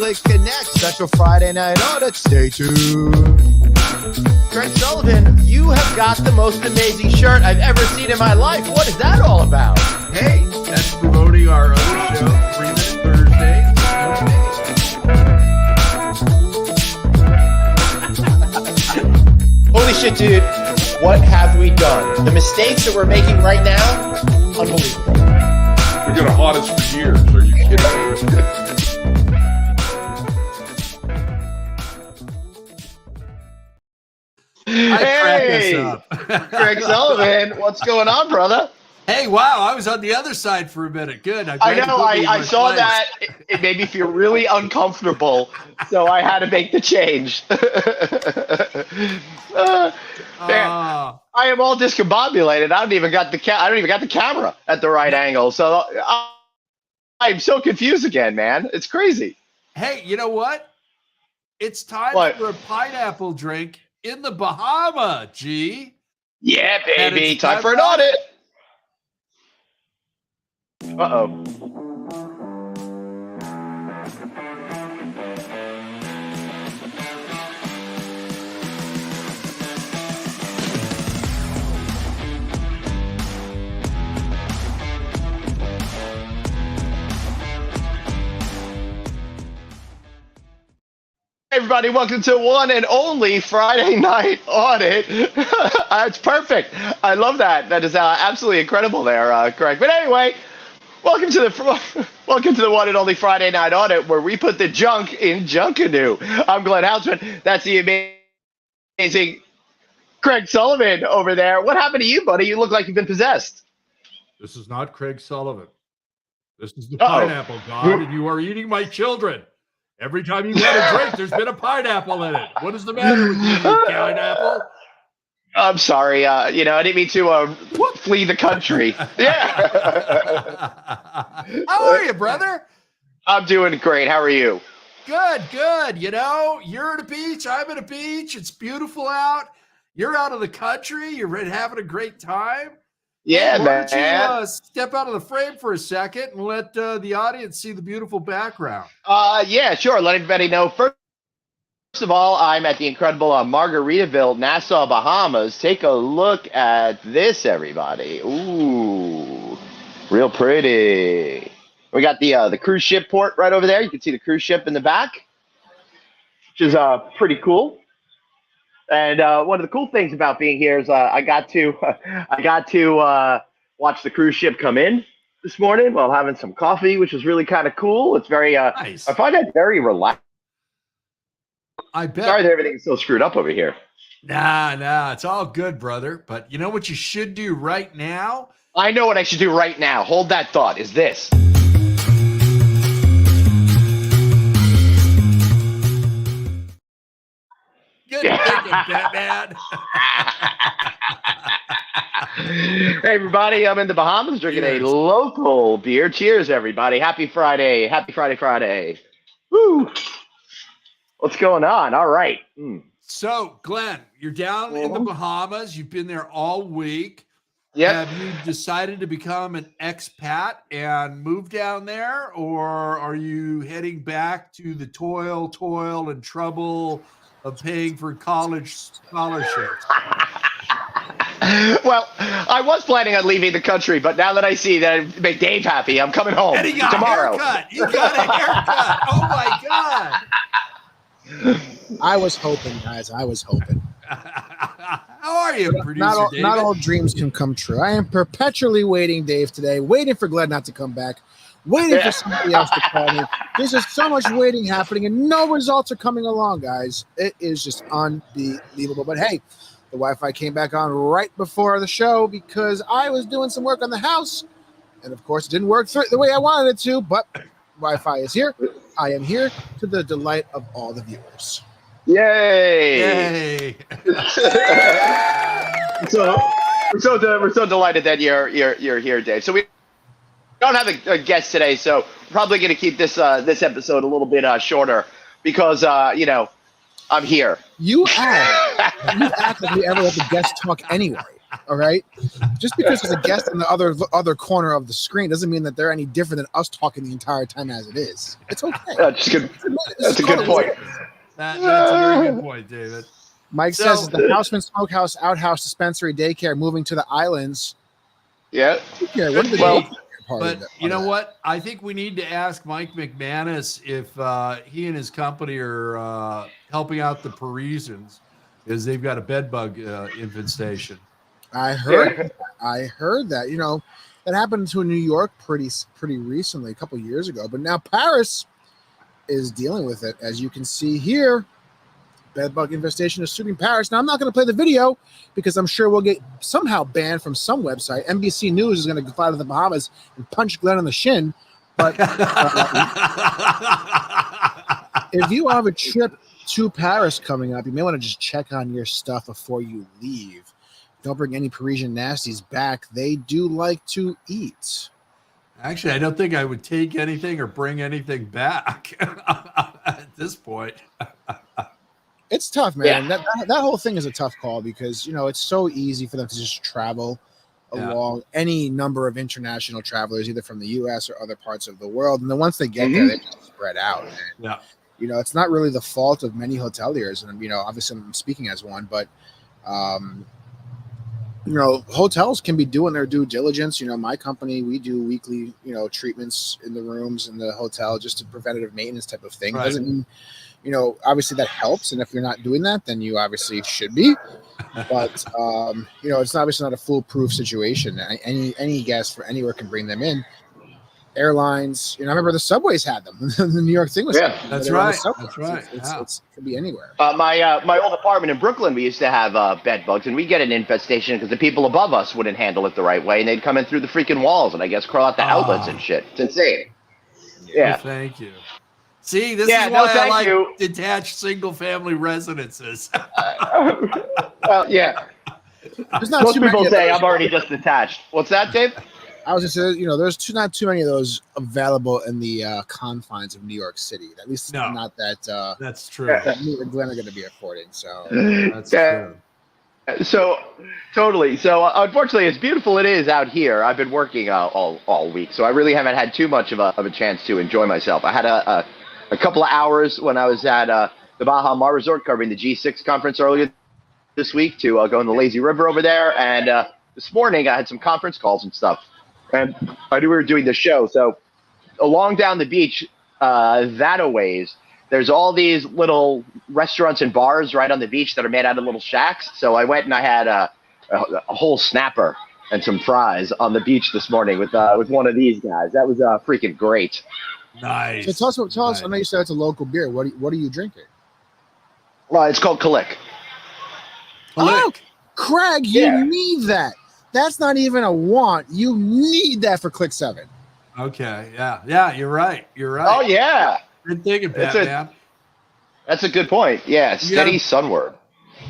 click connect. Special Friday night audit. Stay tuned. Craig Sullivan, you have got the most amazing shirt I've ever seen in my life. What is that all about? Hey, that's promoting our other show, 3 Minute Thursday. Holy shit, dude. What have we done? The mistakes that we're making right now, unbelievable. We're going to haunt us for years. Are you kidding me? Hey, Craig Sullivan, what's going on, brother? Hey, wow, I was on the other side for a minute. Good. I know, I saw place. That. It made me feel really uncomfortable, so I had to make the change. Man, I am all discombobulated. I don't even got the camera at the right angle, so I'm so confused again, man. It's crazy. Hey, you know what? It's time for a pineapple drink in the Bahama, G. Yeah, baby. Time for an audit. Uh-oh. Hey everybody, welcome to one and only Friday Night Audit. It's perfect. I love that. That is absolutely incredible there, Craig. But anyway, welcome to the one and only Friday Night Audit, where we put the junk in Junkanoo. I'm Glenn Houseman. That's the amazing Craig Sullivan over there. What happened to you, buddy? You look like you've been possessed. This is not Craig Sullivan. This is the pineapple god, and you are eating my children. Every time you had a drink, there's been a pineapple in it. What is the matter with you, pineapple? I'm sorry. I didn't mean to flee the country. Yeah. How are you, brother? I'm doing great. How are you? Good. You're at a beach. I'm at a beach. It's beautiful out. You're out of the country. You're having a great time. Yeah, Why man. don't you step out of the frame for a second and let the audience see the beautiful background? Yeah, sure. Let everybody know. First of all, I'm at the incredible Margaritaville, Nassau, Bahamas. Take a look at this, everybody. Ooh, real pretty. We got the cruise ship port right over there. You can see the cruise ship in the back, which is pretty cool. And one of the cool things about being here is I got to watch the cruise ship come in this morning while having some coffee, which is really kind of cool. It's very nice. I find that very relaxing. I bet. Sorry that everything's so screwed up over here. Nah, it's all good, brother. But you know what you should do right now? I know what I should do right now. Hold that thought. Is this. Good thinking, Batman. Hey, everybody. I'm in the Bahamas drinking a local beer. Cheers, everybody. Happy Friday. Happy Friday. Woo. What's going on? All right. So, Glenn, you're down in the Bahamas. You've been there all week. Yeah. Have you decided to become an expat and move down there? Or are you heading back to the toil and trouble of paying for college scholarships? Well, I was planning on leaving the country, but now that I see that I make Dave happy, I'm coming home and he got tomorrow. A haircut. You got a haircut. Oh my God. I was hoping, guys. I was hoping. How are you, producer David? Not all dreams can come true. I am perpetually waiting, Dave, today, waiting for Glenn not to come back, waiting for somebody else to call me. There's just so much waiting happening, and no results are coming along, guys. It is just unbelievable. But hey, the Wi-Fi came back on right before the show because I was doing some work on the house, and of course, it didn't work the way I wanted it to, but Wi-Fi is here. I am here to the delight of all the viewers. Yay! So we're so delighted that you're here, Dave. So we don't have a guest today, so we're probably going to keep this episode a little bit shorter because I'm here. You act like we ever let the guest talk anyway. All right. Just because there's a guest in the other corner of the screen doesn't mean that they're any different than us talking the entire time as it is. It's okay. That's good. That's a good point. That's a very good point, David. Mike says the Houseman Smokehouse Outhouse Dispensary Daycare moving to the islands. Yeah. Yeah. What did But you know what? I think we need to ask Mike McManus if he and his company are helping out the Parisians because they've got a bed bug infestation. I heard that. You know, that happened to New York pretty recently, a couple years ago. But now Paris is dealing with it, as you can see here. Bed bug infestation is sweeping Paris. Now, I'm not going to play the video because I'm sure we'll get somehow banned from some website. NBC News is going to fly to the Bahamas and punch Glenn on the shin. But if you have a trip to Paris coming up, you may want to just check on your stuff before you leave. Don't bring any Parisian nasties back. They do like to eat. Actually, I don't think I would take anything or bring anything back at this point. It's tough, man. Yeah. That whole thing is a tough call because, you know, it's so easy for them to just travel along any number of international travelers, either from the U.S. or other parts of the world. And then once they get there, they just spread out. And, Yeah. you know, it's not really the fault of many hoteliers. And, you know, obviously I'm speaking as one, but, you know, hotels can be doing their due diligence. You know, my company, we do weekly, you know, treatments in the rooms in the hotel, just a preventative maintenance type of thing. Right. Doesn't mean, you know, obviously that helps. And if you're not doing that, then you obviously should be. But, you know, it's obviously not a foolproof situation. Any guest for anywhere can bring them in. Airlines, you know, I remember the subways had them. The New York thing was That's right. That's right. It could be anywhere. My old apartment in Brooklyn, we used to have bed bugs, and we get an infestation because the people above us wouldn't handle it the right way, and they'd come in through the freaking walls, and I guess crawl out the outlets and shit. It's insane. Yeah. Well, thank you. See, this Yeah, is no, why I thank like you. detached single-family residences. Well, yeah. There's not Most too many people of say those. I'm already just detached. What's that, Dave? I was just saying, you know, there's not too many of those available in the confines of New York City. At least not that That's true. that me and Glenn are going to be affording. So That's true. So totally. So unfortunately, as beautiful it is out here, I've been working all week, so I really haven't had too much of a chance to enjoy myself. I had a couple of hours when I was at the Baja Mar Resort covering the G6 conference earlier this week to go in the lazy river over there, and this morning I had some conference calls and stuff, and I knew we were doing the show. So along down the beach, that a ways, there's all these little restaurants and bars right on the beach that are made out of little shacks. So I went and I had a whole snapper and some fries on the beach this morning with one of these guys. That was freaking great. Nice. so tell us. I know you said it's a local beer. What are you drinking? Well, it's called Kalik. Oh, Craig, you Yeah. need that. That's not even a want. You need that for Click 7. Okay. Yeah. You're right. Oh yeah, Good thinking, It's Batman. that's a good point. Yeah, steady sunward.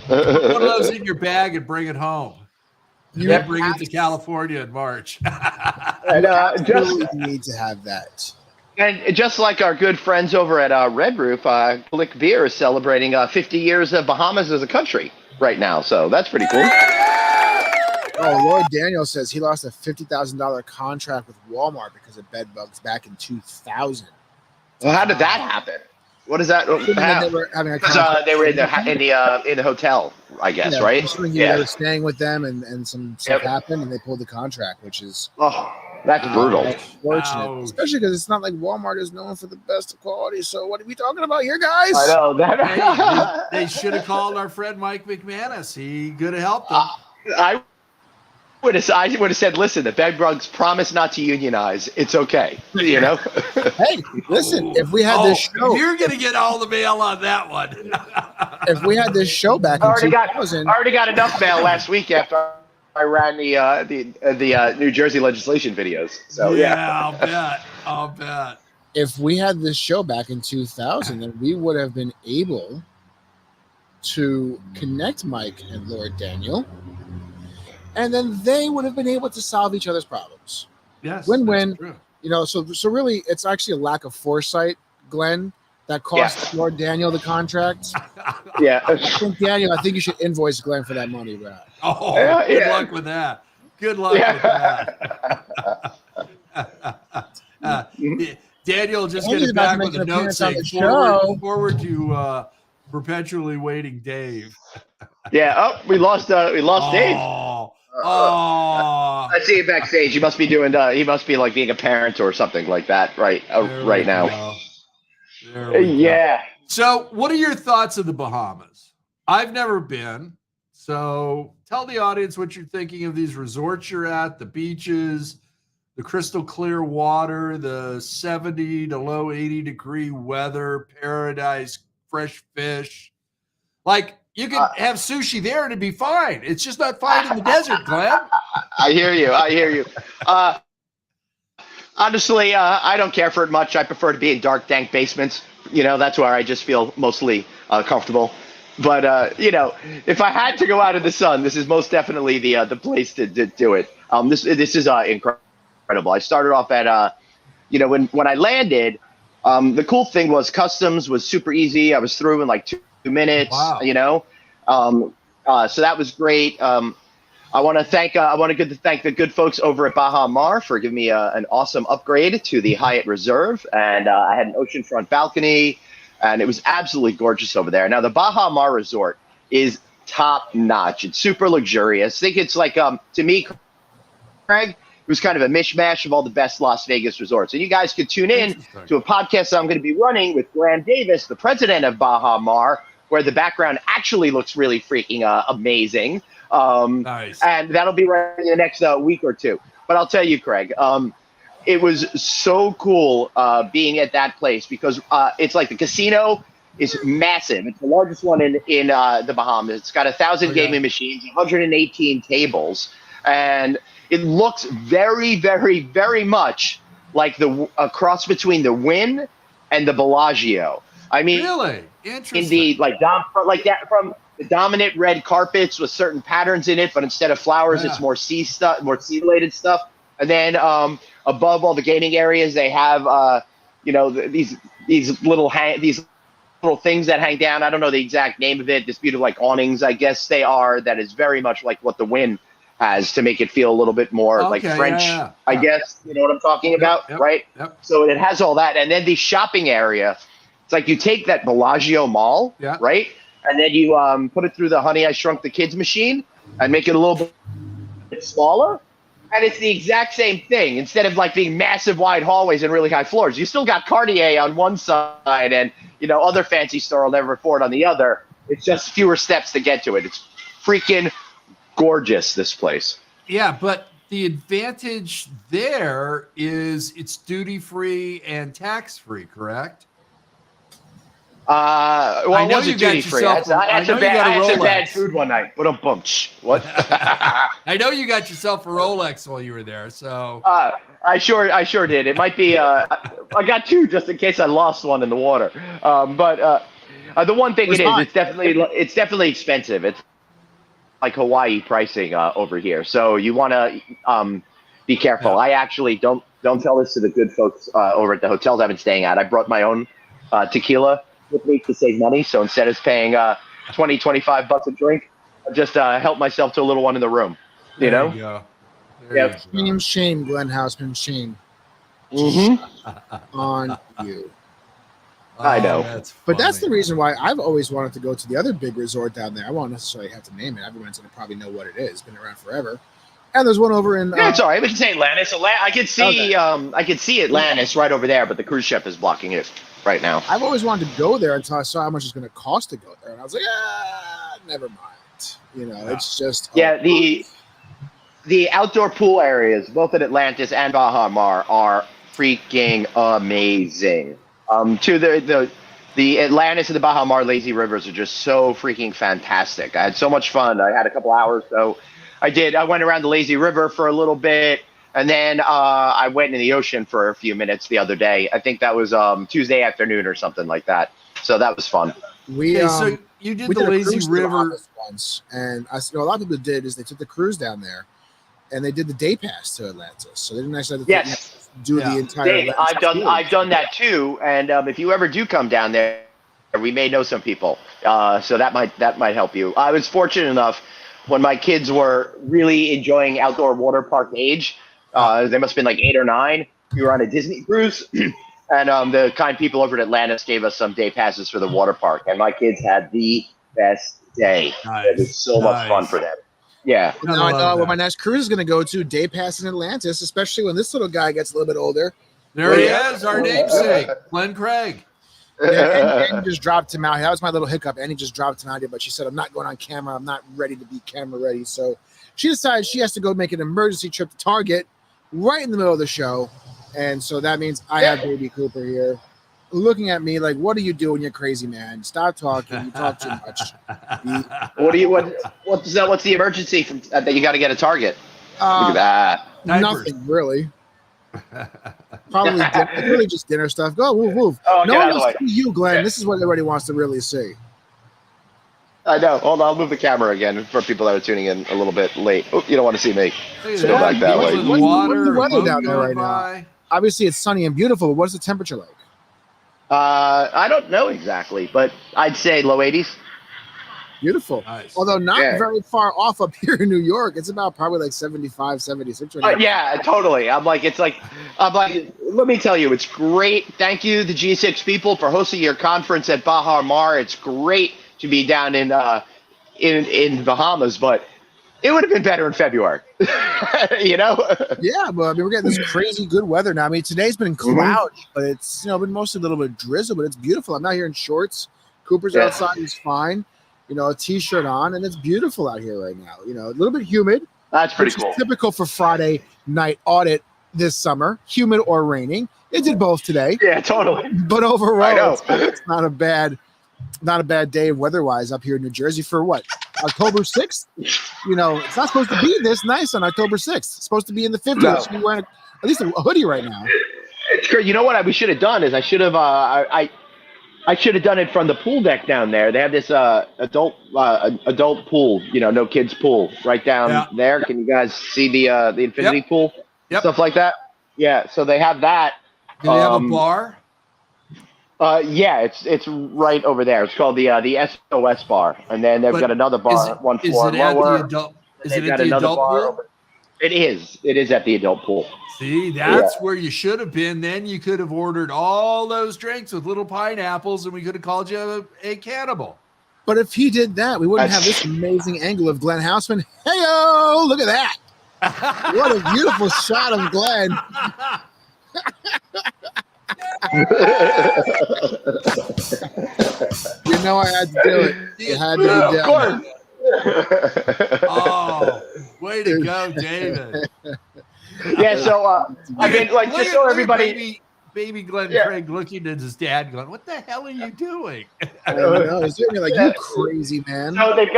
Put one of those in your bag and bring it home. You Then bring it to California in March. And, really need to have that. And just like our good friends over at Red Roof, Kalik Beer is celebrating 50 years of Bahamas as a country right now. So that's pretty cool. Oh, Lord Daniel says he lost a $50,000 contract with Walmart because of bed bugs back in 2000. Well, how did that happen? What is that? They were having a Because contract. they were in the hotel, I guess, right? They were staying with them, and some stuff happened, and they pulled the contract, which is Oh, that's brutal. unfortunate, Ouch. especially because it's not like Walmart is known for the best quality. So what are we talking about here, guys? I know that. They should have called our friend Mike McManus. He could have helped them. I would have said, listen, the bed bugs promise not to unionize. It's okay, you know. Hey, listen, if we had this show, You're going to get all the mail on that one. if we had this show back in 2000, I already got enough mail last week after I ran the New Jersey legislation videos. So yeah. I'll bet. if we had this show back in 2000, then we would have been able to connect Mike and Lord Daniel, and then they would have been able to solve each other's problems. Yes. Win-win. that's true. You know, so really, it's actually a lack of foresight, Glenn, that cost Lord Daniel the contract. Yeah. I think Daniel, I think you should invoice Glenn for that money, bro. Oh, Yeah, good yeah. luck with that. Good luck with that. Daniel just Andy's getting about to back make with an a note appearance on saying the show. forward to perpetually waiting Dave. Yeah. Oh, we lost Dave. Oh, I see it backstage. He must be doing. He must be like being a parent or something like that, right? Right now. There we go. Yeah. So, what are your thoughts of the Bahamas? I've never been. So, tell the audience what you're thinking of these resorts you're at, the beaches, the crystal clear water, the 70 to low 80-degree weather, paradise, fresh fish. Like, you can have sushi there and it'd be fine. It's just not fine in the desert, Glenn. I hear you. Honestly, I don't care for it much. I prefer to be in dark, dank basements. That's where I just feel mostly comfortable. But if I had to go out in the sun, this is most definitely the place to do it. This is incredible. I started off at when I landed, the cool thing was customs was super easy. I was through in like 2 minutes. Wow. So that was great. I want to thank the good folks over at Baha Mar for giving me an awesome upgrade to the Hyatt Reserve, and I had an oceanfront balcony, and it was absolutely gorgeous over there. Now the Baha Mar Resort is top notch. It's super luxurious. I think it's like to me, Craig, it was kind of a mishmash of all the best Las Vegas resorts. And you guys could tune in to a podcast that I'm going to be running with Graham Davis, the president of Baha Mar, where the background actually looks really freaking amazing. Nice. And that'll be right in the next week or two. But I'll tell you, Craig, it was so cool being at that place because it's like the casino is massive. It's the largest one in the Bahamas. It's got 1,000 gaming machines, 118 tables, and it looks very, very, very much like a cross between the Wynn and the Bellagio. I mean, really interesting. In the from the dominant red carpets with certain patterns in it, but instead of flowers, it's more sea stuff, more sea-related stuff. And then above all the gaming areas, they have these little things that hang down. I don't know the exact name of it. This beautiful like awnings, I guess they are. That is very much like what the Wynn has to make it feel a little bit more like French. I guess you know what I'm talking about, right? Yep. So it has all that, and then the shopping area. It's like you take that Bellagio Mall, right? And then you put it through the Honey, I Shrunk the Kids machine and make it a little bit smaller. And it's the exact same thing. Instead of like being massive wide hallways and really high floors, you still got Cartier on one side and, other fancy store will never afford on the other. It's just fewer steps to get to it. It's freaking gorgeous, this place. Yeah, but the advantage there is it's duty-free and tax-free, correct? Well, I it know wasn't you got duty free. yourself. I had some bad Rolex. food one night. What a bunch. What? I know you got yourself a Rolex while you were there. So I sure did. It might be. I got two just in case I lost one in the water. But the one thing it's definitely expensive. It's like Hawaii pricing over here. So you want to be careful. Yeah. I actually don't tell this to the good folks over at the hotels I've been staying at. I brought my own tequila with me to save money. So instead of paying $20-$25 a drink, I just help myself to a little one in the room. You know? You go. Yep. Shame, Glenn Houseman, shame on you. I know. But that's the reason why I've always wanted to go to the other big resort down there. I won't necessarily have to name it. Everyone's going to probably know what it is. It's been around forever. And there's one over in. Yeah, it's all right. We can say Atlantis. I could see. I could see Atlantis right over there, but the cruise ship is blocking it right now. I've always wanted to go there until I saw how much it's going to cost to go there, and I was like, never mind. It's just. The outdoor pool areas, both at Atlantis and Baha Mar, are freaking amazing. The Atlantis and the Baha Mar lazy rivers are just so freaking fantastic. I had so much fun. I had a couple hours, so I went around the lazy river for a little bit, and then I went in the ocean for a few minutes the other day. I think that was Tuesday afternoon or something like that. So that was fun. So you did the lazy river once, and I a lot of people did is they took the cruise down there, and they did the day pass to Atlantis. So they didn't actually have to do the entire. Dave, I've done that too, and if you ever do come down there, we may know some people, so that might help you. I was fortunate enough when my kids were really enjoying outdoor water park age. They must have been like 8 or 9. We were on a Disney cruise, and the kind people over at Atlantis gave us some day passes for the water park, and my kids had the best day. Nice. It was so much fun for them. Yeah. Now I know where my next cruise is going to go to. Day pass in Atlantis, especially when this little guy gets a little bit older. There he is, our namesake, Glenn Craig. Yeah, Annie just dropped him out. That was my little hiccup. Annie just dropped him out here, but she said, I'm not going on camera. I'm not ready to be camera ready. So she decided she has to go make an emergency trip to Target right in the middle of the show. And so that means I have baby Cooper here looking at me like, what are you doing, you crazy man? Stop talking. You talk too much. What's the emergency that you got to get a Target? Look at that. Nothing really. Probably really just dinner stuff. Go move. Oh, no one wants to see you, Glenn. This is what everybody wants to really see. I know. Hold on, I'll move the camera again for people that are tuning in a little bit late. Oh, you don't want to see me. Let's go back that way. What's the weather down there right now? Obviously, it's sunny and beautiful, but what's the temperature like? I don't know exactly, but I'd say low 80s. Beautiful. Nice. Although not very far off up here in New York. It's about probably like 75, 76. Yeah, totally. I'm like, let me tell you, it's great. Thank you, the G6 people, for hosting your conference at Baha Mar. It's great to be down in Bahamas, but it would have been better in February. You know? Yeah, but I mean, we're getting this crazy good weather now. I mean, today's been cloudy, but it's been mostly a little bit drizzle, but it's beautiful. I'm out here in shorts. Cooper's outside, he's fine. A t-shirt on, and it's beautiful out here right now. A little bit humid. That's pretty cool. Typical for Friday night audit this summer, humid or raining. It did both today. Yeah, totally. But overall, it's not a bad day weather-wise up here in New Jersey for what? October 6th? It's not supposed to be this nice on October 6th. It's supposed to be in the 50s. No. You're wearing at least a hoodie right now. It's great. You know what we should have done is I should have done it from the pool deck down there. They have this adult pool, no kids pool right down there. Can you guys see the infinity pool? Stuff like that? Yeah, so they have that. Do they have a bar? Yeah, it's right over there. It's called the SOS bar. And then they've got another bar one floor lower. Is it at the adult pool? It is. It is at the adult pool. See, that's where you should have been. Then you could have ordered all those drinks with little pineapples, and we could have called you a cannibal. But if he did that, we wouldn't have this amazing angle of Glenn Houseman. Hey-o! Look at that. What a beautiful shot of Glenn. I had to do it. It had to be done. Of course. Oh, way to go, David. Yeah, so just so everybody, baby Glenn Craig looking at his dad, going, "What the hell are you doing?" I know. He's looking like, you crazy man. So they've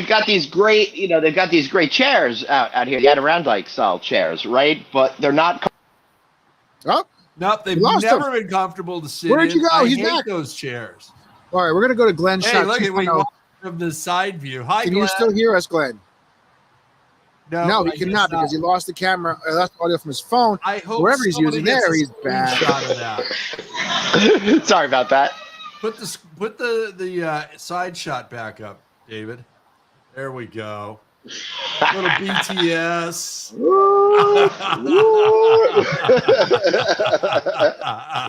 got these great, they've got these great chairs out here, the Adirondack style chairs, right? But they're not. Oh, no, they've never been comfortable to sit in. Where'd you go? I He's hate back. Those chairs. All right, we're gonna go to Glenn's shot. Look at we from the side view. Hi, Can Glenn. you still hear us, Glenn? No, he cannot because he lost the camera, lost audio from his phone. I hope wherever he's using there, he's bad. Sorry about that. Put the side shot back up, David. There we go. Little BTS.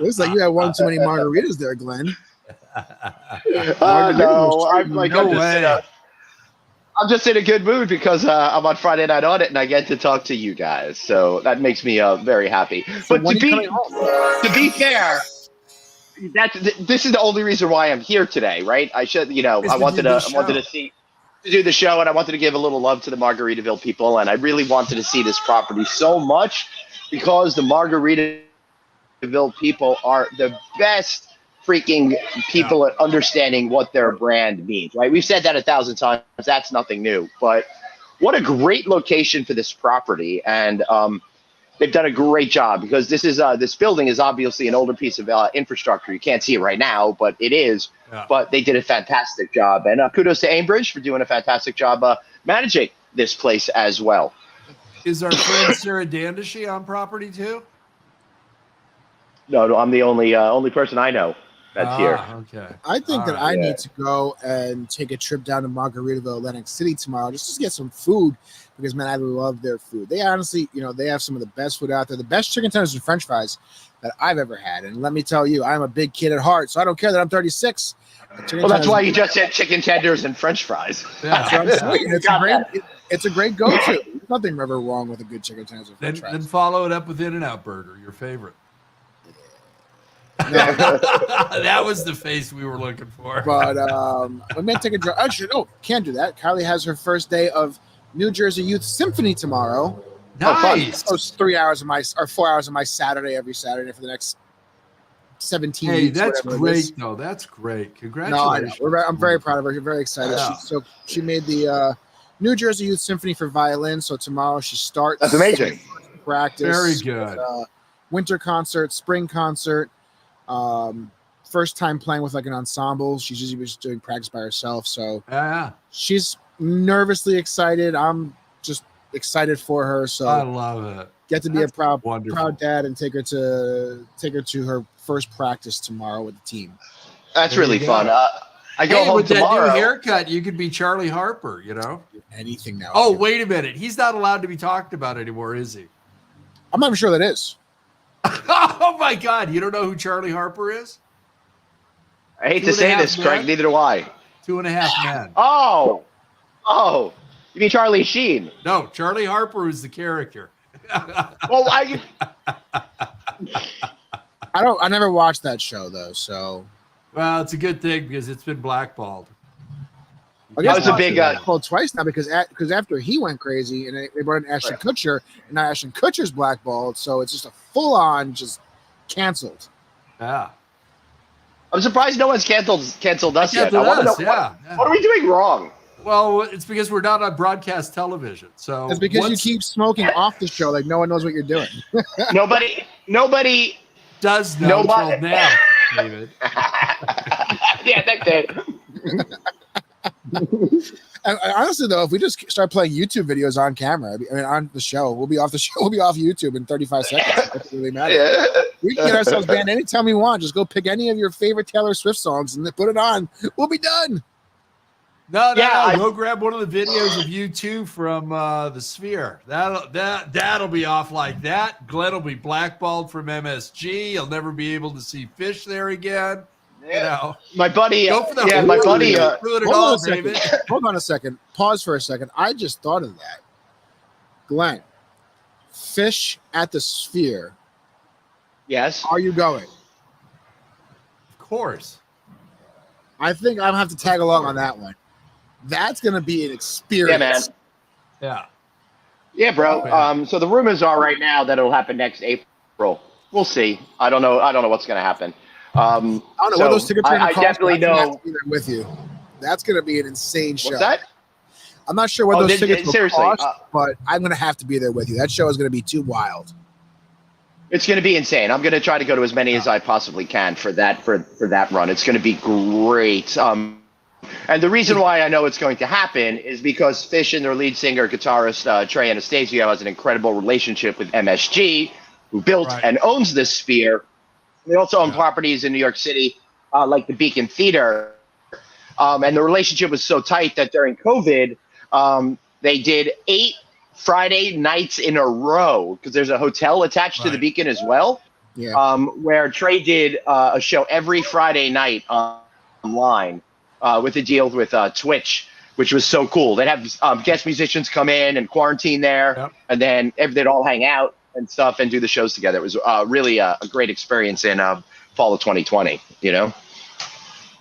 Looks like you had one too many margaritas there, Glenn. No, I'm just in a good mood because I'm on Friday Night Audit and I get to talk to you guys, so that makes me very happy. So but to be fair, this is the only reason why I'm here today, right? I should, I wanted to do the show, and I wanted to give a little love to the Margaritaville people, and I really wanted to see this property so much because the Margaritaville people are the best freaking people at understanding what their brand means, right? We've said that 1,000 times. That's nothing new. But what a great location for this property, and they've done a great job because this building is obviously an older piece of infrastructure. You can't see it right now, but it is. Yeah. But they did a fantastic job, and kudos to Aimbridge for doing a fantastic job managing this place as well. Is our friend Sarah Dandishi on property too? No, I'm the only person I know that's here. Okay. I think that All I right. need to go and take a trip down to Margaritaville, Atlantic City tomorrow, just to get some food because, man, I love their food. They honestly, they have some of the best food out there, the best chicken tenders and French fries that I've ever had. And let me tell you, I'm a big kid at heart, so I don't care that I'm 36. Well, that's why you just said chicken tenders and French fries. That's what I'm saying. It's a great go-to. There's nothing ever wrong with a good chicken tenders and French fries. Then follow it up with In-N-Out Burger, your favorite. No. That was the face we were looking for. But we may take a drive. Actually, no, can't do that. Kylie has her first day of New Jersey Youth Symphony tomorrow. Nice. So it's 4 hours of my Saturday every Saturday for the next 17 Hey, weeks. that's great, though. That's great. Congratulations. No, I know. I'm very proud of her. Very excited. Yeah. She made the New Jersey Youth Symphony for violin. So tomorrow she starts. That's amazing. Practice. Very good. Winter concert, spring concert. First time playing with like an ensemble. She's usually just doing practice by herself. So she's nervously excited. I'm just excited for her. So I love it. Get to be a proud dad and take her to her first practice tomorrow with the team. That's really fun. I go home with tomorrow. That new haircut, you could be Charlie Harper, Anything now. Oh, wait a minute. He's not allowed to be talked about anymore, is he? I'm not even sure that is. Oh, my God. You don't know who Charlie Harper is? I hate to say this, Craig. Neither do I. 2.5 Men. Oh. You mean Charlie Sheen? No, Charlie Harper is the character. Well, I never watched that show though, so. Well, it's a good thing because it's been blackballed. I guess was a big blackballed twice now because after he went crazy and they brought in Ashton Kutcher, and now Ashton Kutcher's blackballed, so it's just a full on just canceled. Yeah. I'm surprised no one's canceled us yet. I want to know what are we doing wrong? Well, it's because we're not on broadcast television. So it's because you keep smoking off the show, like no one knows what you're doing. Nobody does know until now, David. Yeah, that's it. Honestly, though, if we just start playing YouTube videos on camera, on the show, we'll be off the show. We'll be off YouTube in 35 seconds. It doesn't really matter. Yeah. We can get ourselves banned anytime we want. Just go pick any of your favorite Taylor Swift songs and then put it on. We'll be done. No. Go grab one of the videos of you two from the Sphere. That'll be off like that. Glenn will be blackballed from MSG. You'll never be able to see Fish there again. Yeah. My buddy. Go for the my buddy. Hold on a second. Pause for a second. I just thought of that. Glenn, Fish at the Sphere. Yes. Are you going? Of course. I think I'm gonna have to tag along on that one. That's gonna be an experience. Yeah, man. Yeah, bro. So the rumors are right now that it'll happen next April. We'll see. I don't know what's gonna happen. I don't know what those tickets are going to cost. I definitely know. Be there with you. That's going to be an insane show. What's that? I'm not sure what those tickets will cost, but I'm going to have to be there with you. That show is going to be too wild. It's going to be insane. I'm going to try to go to as many as I possibly can for that run. It's going to be great. And the reason why I know it's going to happen is because Fish and their lead singer, guitarist Trey Anastasio has an incredible relationship with MSG, who built and owns this Sphere. They also own properties in New York City, like the Beacon Theater. And the relationship was so tight that during COVID, they did 8 Friday nights in a row because there's a hotel attached to the Beacon as well, where Trey did a show every Friday night online with a deal with Twitch, which was so cool. They'd have guest musicians come in and quarantine there, and then they'd all hang out and stuff and do the shows together. It was really a great experience in fall of 2020,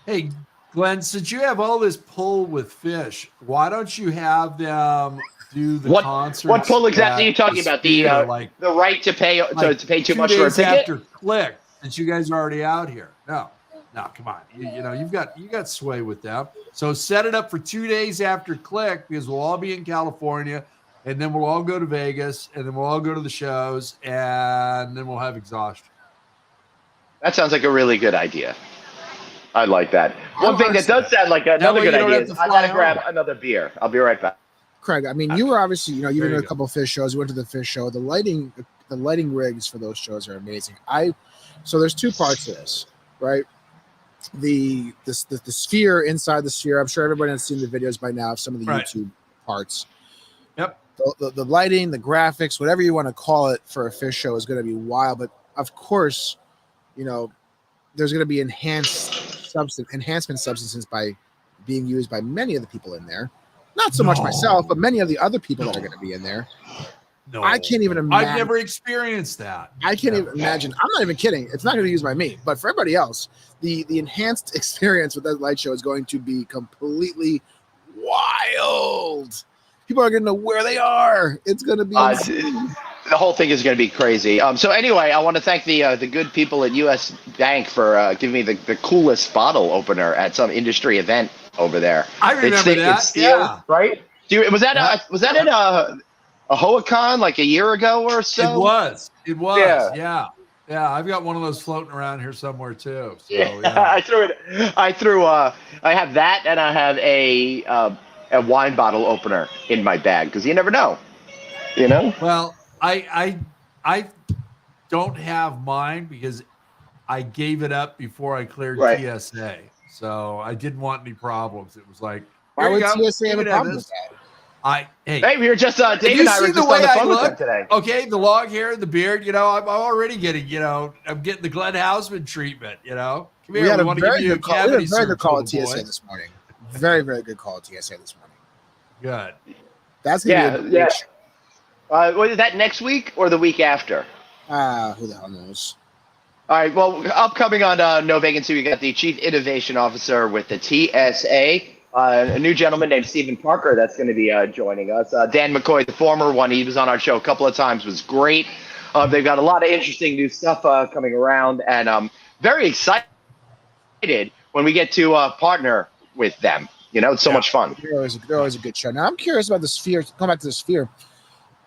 Hey, Glenn, since you have all this pull with Fish, why don't you have them do the concert? What pull exactly are you talking about? The right to pay to pay too much for a ticket? After Click, since you guys are already out here. No, come on. You got sway with them. So set it up for 2 days after Click because we'll all be in California. And then we'll all go to Vegas, and then we'll all go to the shows, and then we'll have exhaustion. That sounds like a really good idea. I like that. One thing that does sound like another good idea is I got to grab another beer. I'll be right back. Craig, I mean, you were obviously, you've There been you to a go. couple of fish shows. You went to the fish show. The lighting rigs for those shows are amazing. So there's two parts to this, right? The sphere inside the sphere. I'm sure everybody has seen the videos by now of some of the Right. YouTube parts. Yep. The lighting, the graphics, whatever you want to call it for a fish show is going to be wild. But of course, there's going to be enhancement substances by being used by many of the people in there. Not so much myself, but many of the other people that are going to be in there. No, I can't even imagine. I've never experienced that. I can't even imagine. I'm not even kidding. It's not going to be used by me, but for everybody else, the enhanced experience with that light show is going to be completely wild. People are going to know where they are. It's going to be the whole thing is going to be crazy. So anyway, I want to thank the good people at U.S. Bank for giving me the coolest bottle opener at some industry event over there. I remember that. It's steel, Yeah. right? Was that at a HoaCon like a year ago or so? It was. Yeah. I've got one of those floating around here somewhere too. So, I have that, and I have a wine bottle opener in my bag because you never know. Well, I don't have mine because I gave it up before I cleared TSA. So I didn't want any problems. It was like, why would go. TSA have a problem with that? Hey, we were just Dave and I were just on the phone with them today. Okay, the long hair, the beard. I'm already getting. I'm getting the Glenn Hausman treatment. Come here. We had a want to give you a we had a cavity very good call at surgery, TSA boy. this morning. Very, very good call at TSA this morning. Good. That's gonna be a big show. Was that next week or the week after? Who the hell knows? All right. Well, upcoming on No Vacancy, we got the Chief Innovation Officer with the TSA, a new gentleman named Stephen Parker that's going to be joining us. Dan McCoy, the former one, he was on our show a couple of times, was great. They've got a lot of interesting new stuff coming around, and I'm very excited when we get to partner with them. It's so much fun. They're always a good show. Now, I'm curious about the Sphere. Come back to the Sphere.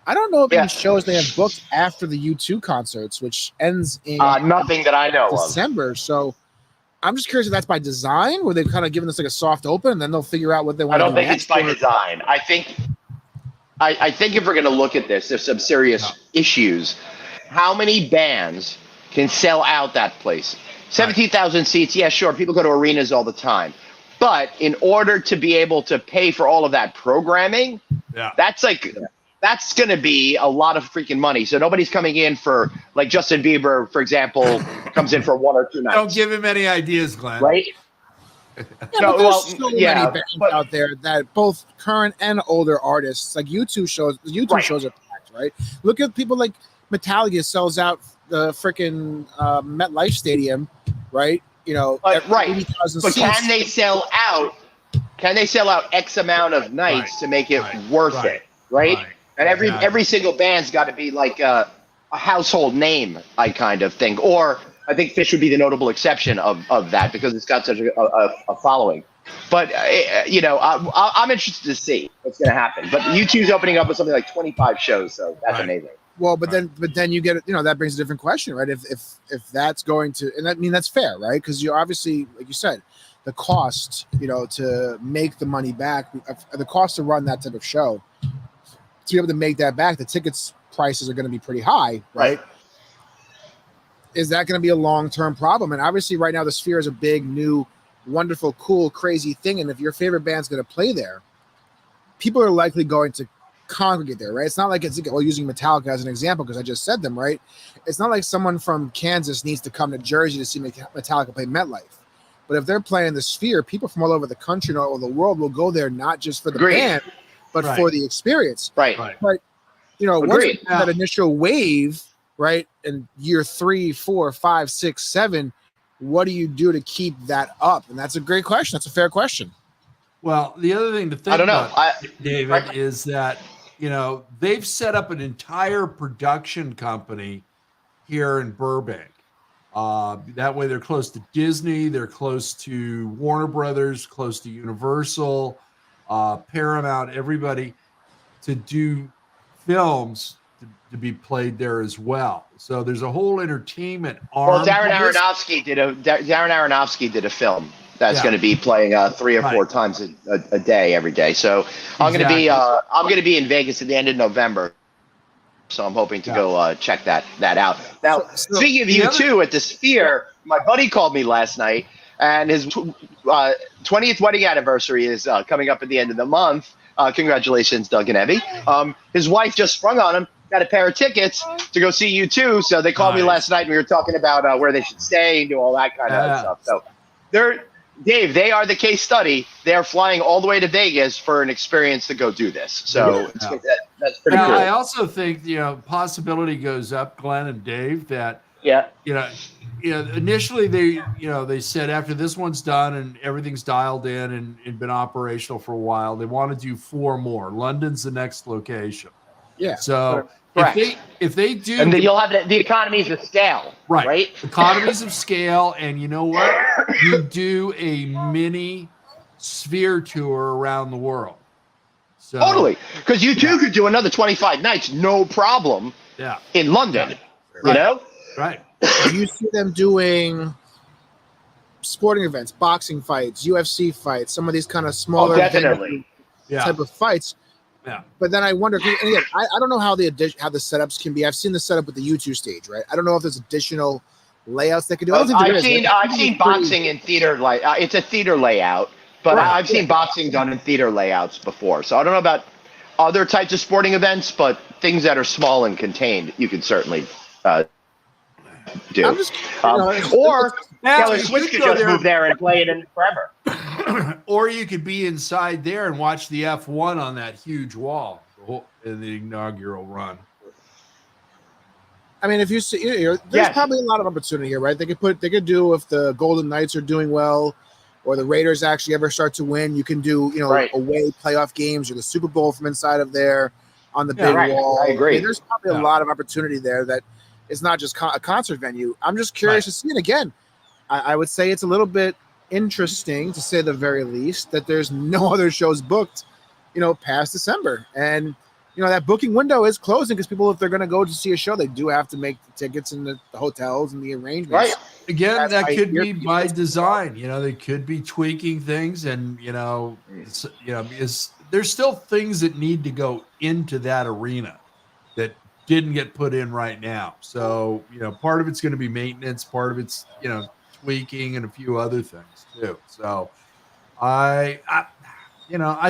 I don't know if any shows they have booked after the U2 concerts, which ends in nothing that I know December. So I'm just curious if that's by design, where they've kind of given this like a soft open, and then they'll figure out what they want to do. I don't think it's by design. I think if we're going to look at this, there's some serious issues. How many bands can sell out that place? 17,000 seats. Yeah, sure. People go to arenas all the time. But in order to be able to pay for all of that programming, that's going to be a lot of freaking money. So nobody's coming in for, like Justin Bieber, for example, comes in for 1 or 2 nights. Don't give him any ideas, Glenn. Right? There's so many bands out there that both current and older artists, like YouTube shows are packed, right? Look at people like Metallica sells out the freaking MetLife Stadium, right? Right. 80,000 but seats. can they sell out? Can they sell out X amount of nights to make it worth it? Right? And every single band's got to be like a household name, I kind of think. Or I think Phish would be the notable exception of that because it's got such a following. But I'm interested to see what's going to happen. But U2's opening up with something like 25 shows, so that's amazing. Well, but then you get that brings a different question, right? If that's going to, and I mean that's fair, right? Because you obviously, like you said, the cost, to make the money back, the cost to run that type of show, to be able to make that back, the tickets prices are going to be pretty high, right? Is that going to be a long-term problem? And obviously, right now the Sphere is a big, new, wonderful, cool, crazy thing. And if your favorite band's going to play there, people are likely going to congregate there, right? It's not like using Metallica as an example because I just said them, right? It's not like someone from Kansas needs to come to Jersey to see Metallica play MetLife. But if they're playing the Sphere, people from all over the country and all over the world will go there not just for the band, but for the experience. Right. But once that initial wave, right, in year 3, 4, 5, 6, 7, what do you do to keep that up? And that's a great question. That's a fair question. Well, the other thing to think about, David, is that they've set up an entire production company here in Burbank. That way they're close to Disney, they're close to Warner Brothers, close to Universal, Paramount, everybody, to do films to be played there as well. So there's a whole entertainment arm. Well, Darren Aronofsky did a film that's going to be playing 3 or 4 times a day every day. So I'm going to be in Vegas at the end of November. So I'm hoping to go check that out. Now, speaking of U2 at the Sphere, my buddy called me last night, and his 20th wedding anniversary is coming up at the end of the month. Congratulations, Doug and Evie. His wife just sprung on him, got a pair of tickets to go see U2. So they called me last night, and we were talking about where they should stay and do all that kind of stuff. So Dave, they are the case study. They're flying all the way to Vegas for an experience to go do this. So that's pretty cool. I also think, possibility goes up, Glenn and Dave, that, initially they said after this one's done and everything's dialed in and been operational for a while, they want to do 4 more. London's the next location. Yeah. So if they do, and then you'll have the economies of scale, right? Economies of scale, and you know what? You do a mini Sphere tour around the world. So, totally, because you too could do another 25 nights, no problem. Yeah. In London, you know. Right. You see them doing sporting events, boxing fights, UFC fights, some of these kind of smaller type of fights. Yeah. But then I wonder, again, I don't know how the setups can be. I've seen the setup with the U2 stage, right? I don't know if there's additional layouts they can do. I've seen boxing in theater it's a theater layout, but I've seen boxing done in theater layouts before. So I don't know about other types of sporting events, but things that are small and contained, you can certainly do. Or Taylor Swift could just move there and play it in forever. Or you could be inside there and watch the F1 on that huge wall in the inaugural run. I mean, if you see, there's probably a lot of opportunity here, right? They could do, if the Golden Knights are doing well, or the Raiders actually ever start to win, you can do, away playoff games or the Super Bowl from inside of there on the big wall. I agree. There's probably a lot of opportunity there that is not just a concert venue. I'm just curious to see it again. I would say it's a little bit interesting, to say the very least, that there's no other shows booked, past December. And, that booking window is closing because people, if they're going to go to see a show, they do have to make the tickets and the hotels and the arrangements. Right. Again, that could be by design. They could be tweaking things, and because there's still things that need to go into that arena that didn't get put in right now. So part of it's going to be maintenance, part of it's tweaking, and a few other things too. So I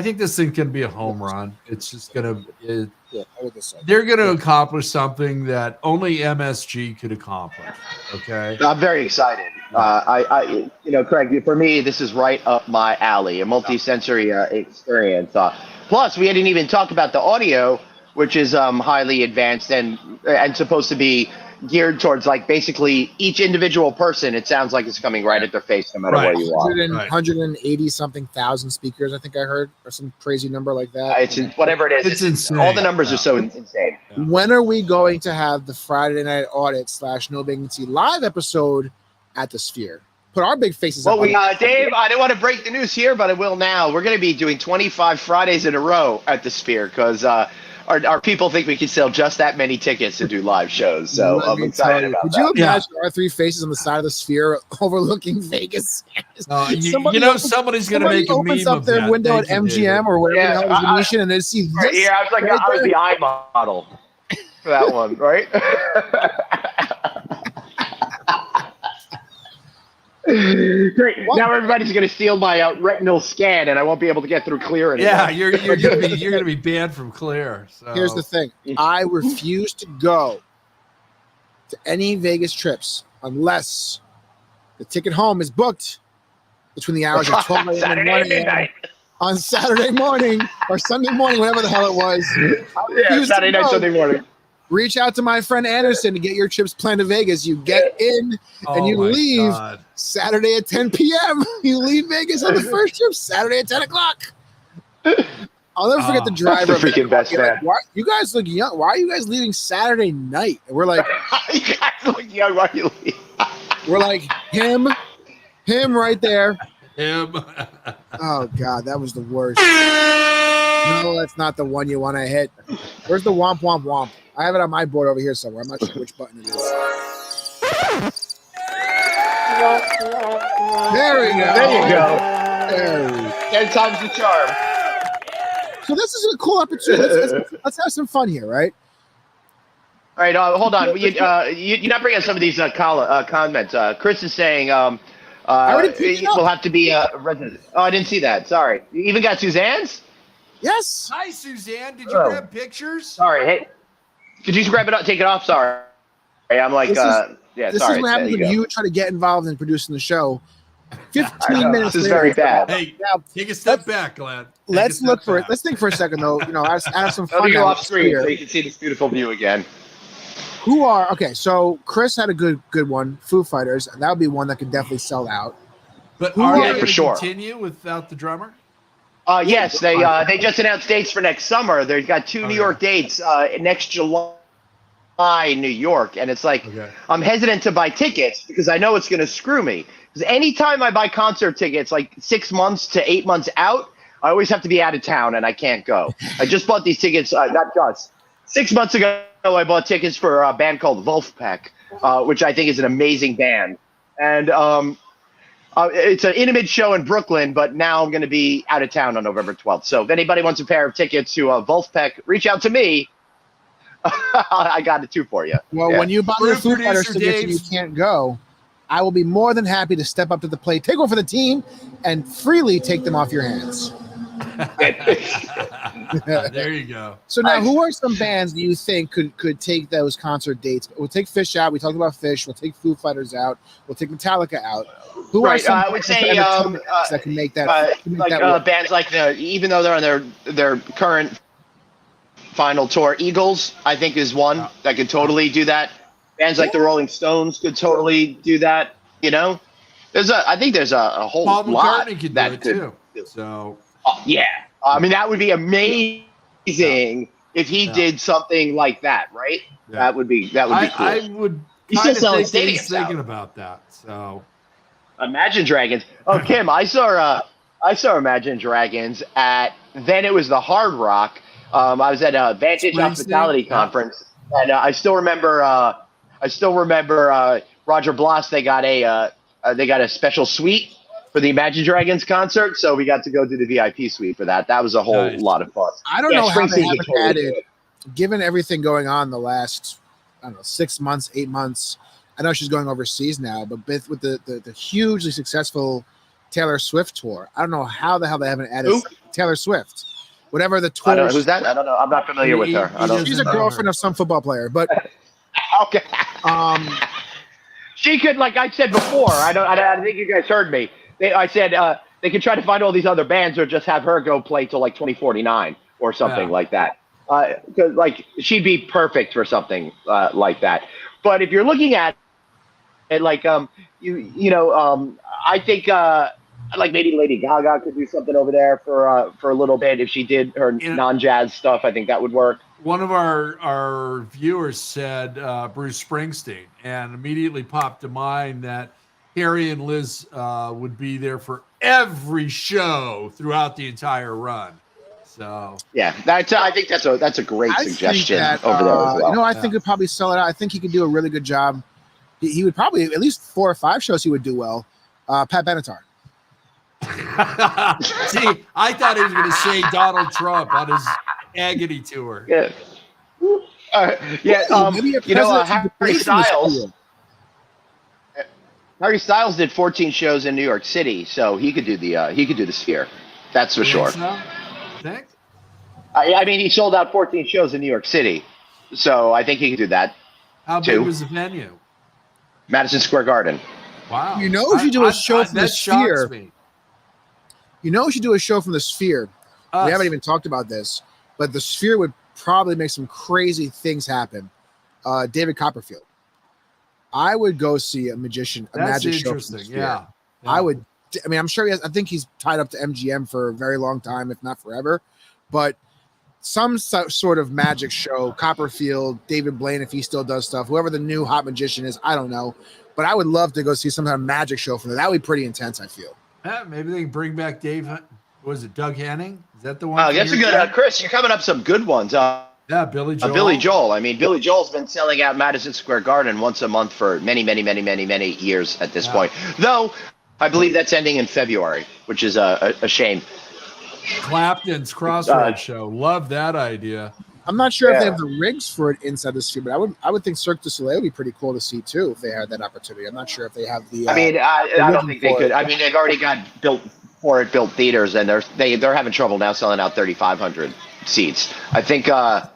think this thing can be a home run. It's just they're going to accomplish something that only MSG could accomplish. Okay. I'm very excited. Craig, for me, this is right up my alley, a multi-sensory experience. Plus, we hadn't even talked about the audio, which is highly advanced and supposed to be geared towards basically each individual person. It sounds like it's coming right at their face, no matter where you are. 180 something thousand speakers, I think I heard, or some crazy number like that. It's whatever it is. It's insane. All the numbers are so insane. Yeah. When are we going to have the Friday Night Audit / No Vacancy live episode at the Sphere? Put our big faces up. Well, Dave, I didn't want to break the news here, but I will now. We're going to be doing 25 Fridays in a row at the Sphere because our people think we can sell just that many tickets to do live shows. So I'm excited about that. Could you imagine our 3 faces on the side of the Sphere overlooking Vegas? Somebody's going to make a meme up their that. window at MGM or whatever the hell is Venetian, and they see this. Yeah, I was the eye model for that one, right? Great. Now everybody's going to steal my retinal scan, and I won't be able to get through Clear anymore. Yeah, you're going to be banned from Clear. So. Here's the thing: I refuse to go to any Vegas trips unless the ticket home is booked between the hours of 12 a.m. and 1 a.m. on Saturday morning or Sunday morning, whatever the hell it was. Saturday night, Sunday morning. Reach out to my friend Anderson to get your trips planned to Vegas. You get in and you leave Saturday at 10 p.m. You leave Vegas on the first trip Saturday at 10 o'clock. I'll never forget the driver. That's the freaking best man. Why, you guys look young. Why are you guys leaving Saturday night? And we're like, you guys look young. Why are you leaving? We're like, him right there. Him. Oh, God, that was the worst. No, that's not the one you want to hit. Where's the womp, womp, womp? I have it on my board over here somewhere. I'm not sure which button it is. There we go. There you go. There. 10 times the charm. So this is a cool opportunity. Let's have some fun here, right? All right, hold on. You're not bringing up some of these comments. Chris is saying we'll have to be resident. Oh, I didn't see that. Sorry. You even got Suzanne's? Yes. Hi, Suzanne. Did you grab pictures? Sorry. Hey, could you grab it up? Take it off. Sorry. I'm like, This sorry. is what happens when you try to get involved in producing the show. 15 minutes. This is very bad. Hey, take a step back, Glenn. Let's look for it. Let's think for a second, though. I have some fun. Let me go off screen so you can see this beautiful view again. Okay? So Chris had a good one. Foo Fighters, and that would be one that could definitely sell out. But are they for going to sure. continue without the drummer? Yes, they just announced dates for next summer. They've got 2 New York dates next July in New York, and it's like I'm hesitant to buy tickets because I know it's going to screw me. Because anytime I buy concert tickets, like 6 months to 8 months out, I always have to be out of town and I can't go. I just bought these tickets, not just 6 months ago. I bought tickets for a band called Wolfpack, which I think is an amazing band, and it's an intimate show in Brooklyn. But now I'm going to be out of town on November 12th. So if anybody wants a pair of tickets to Wolfpack, reach out to me. I got it too for you. Well, when you buy the Foo Fighters tickets and you can't go, I will be more than happy to step up to the plate, take one for the team, and freely take them off your hands. There you go. So now, who are some bands that you think could take those concert dates? We'll take Fish out. We talked about Fish. We'll take Foo Fighters out. We'll take Metallica out. Who are some I would say that can make that bands like even though they're on their current final tour, Eagles I think is one that could totally do that. Bands like the Rolling Stones could totally do that. I think there's a whole Paul lot McCartney could that do it too. So I mean that would be amazing if he did something like that, right? Yeah. That would be cool. I would kind of think he's thinking about that. So Imagine Dragons. Oh, Kim, I saw Imagine Dragons at then it was the Hard Rock. I was at a Vantage Hospitality Conference, and I still remember Roger Bloss. They got a special suite for the Imagine Dragons concert, so we got to go to the VIP suite for that. That was a whole lot of fun. I don't know how they haven't added, given everything going on the last 6 months, 8 months. I know she's going overseas now, but with the hugely successful Taylor Swift tour, I don't know how the hell they haven't added Taylor Swift. Whatever the tour. Who's that? I don't know. I'm not familiar with her. She's a girlfriend of some football player, but okay. She could, like I said before. I think you guys heard me. I said they could try to find all these other bands, or just have her go play till like 2049 or something like that. Because she'd be perfect for something like that. But if you're looking at it, I think like maybe Lady Gaga could do something over there for a little bit if she did her non-jazz stuff. I think that would work. One of our viewers said Bruce Springsteen, and immediately popped to mind that Harry and Liz would be there for every show throughout the entire run. So yeah, I think that's a great suggestion over there as well. I think he'd probably sell it out. I think he could do a really good job. He would probably at least 4 or 5 shows he would do well. Pat Benatar. See, I thought he was going to say Donald Trump on his agony tour. Yeah. Harry Styles. Harry Styles did 14 shows in New York City, so he could do the Sphere. That's for sure. Thanks. I mean, he sold out 14 shows in New York City, so I think he could do that. How big was the venue? Madison Square Garden. Wow. If you do a show from the Sphere. If you do a show from the Sphere. We haven't even talked about this, but the Sphere would probably make some crazy things happen. David Copperfield. I would go see a magic show from the Sphere. Yeah. I would. I mean, I'm sure I think he's tied up to MGM for a very long time, if not forever. But some sort of magic show, Copperfield, David Blaine, if he still does stuff, whoever the new hot magician is, I don't know. But I would love to go see some kind of magic show from there. That would be pretty intense, I feel. Yeah, maybe they can bring back Doug Henning? Is that the one? That's a good Chris. You're coming up some good ones. Who? Harry Styles did 14 shows in New York City, so he could do the Sphere. That's for sure. Imagine Dragons. Imagine Dragons. Yeah, Billy Joel. Billy Joel. I mean, Billy Joel's been selling out Madison Square Garden once a month for many, many, many, many, many years at this point. Though, I believe that's ending in February, which is a shame. Clapton's Crossroads show. Love that idea. I'm not sure if they have the rigs for it inside the Sphere, but I would think Cirque du Soleil would be pretty cool to see too if they had that opportunity. I'm not sure if they have the. I mean, I don't think they could. I mean, they've already got built theaters, and they're having trouble now selling out 3,500 seats. I think that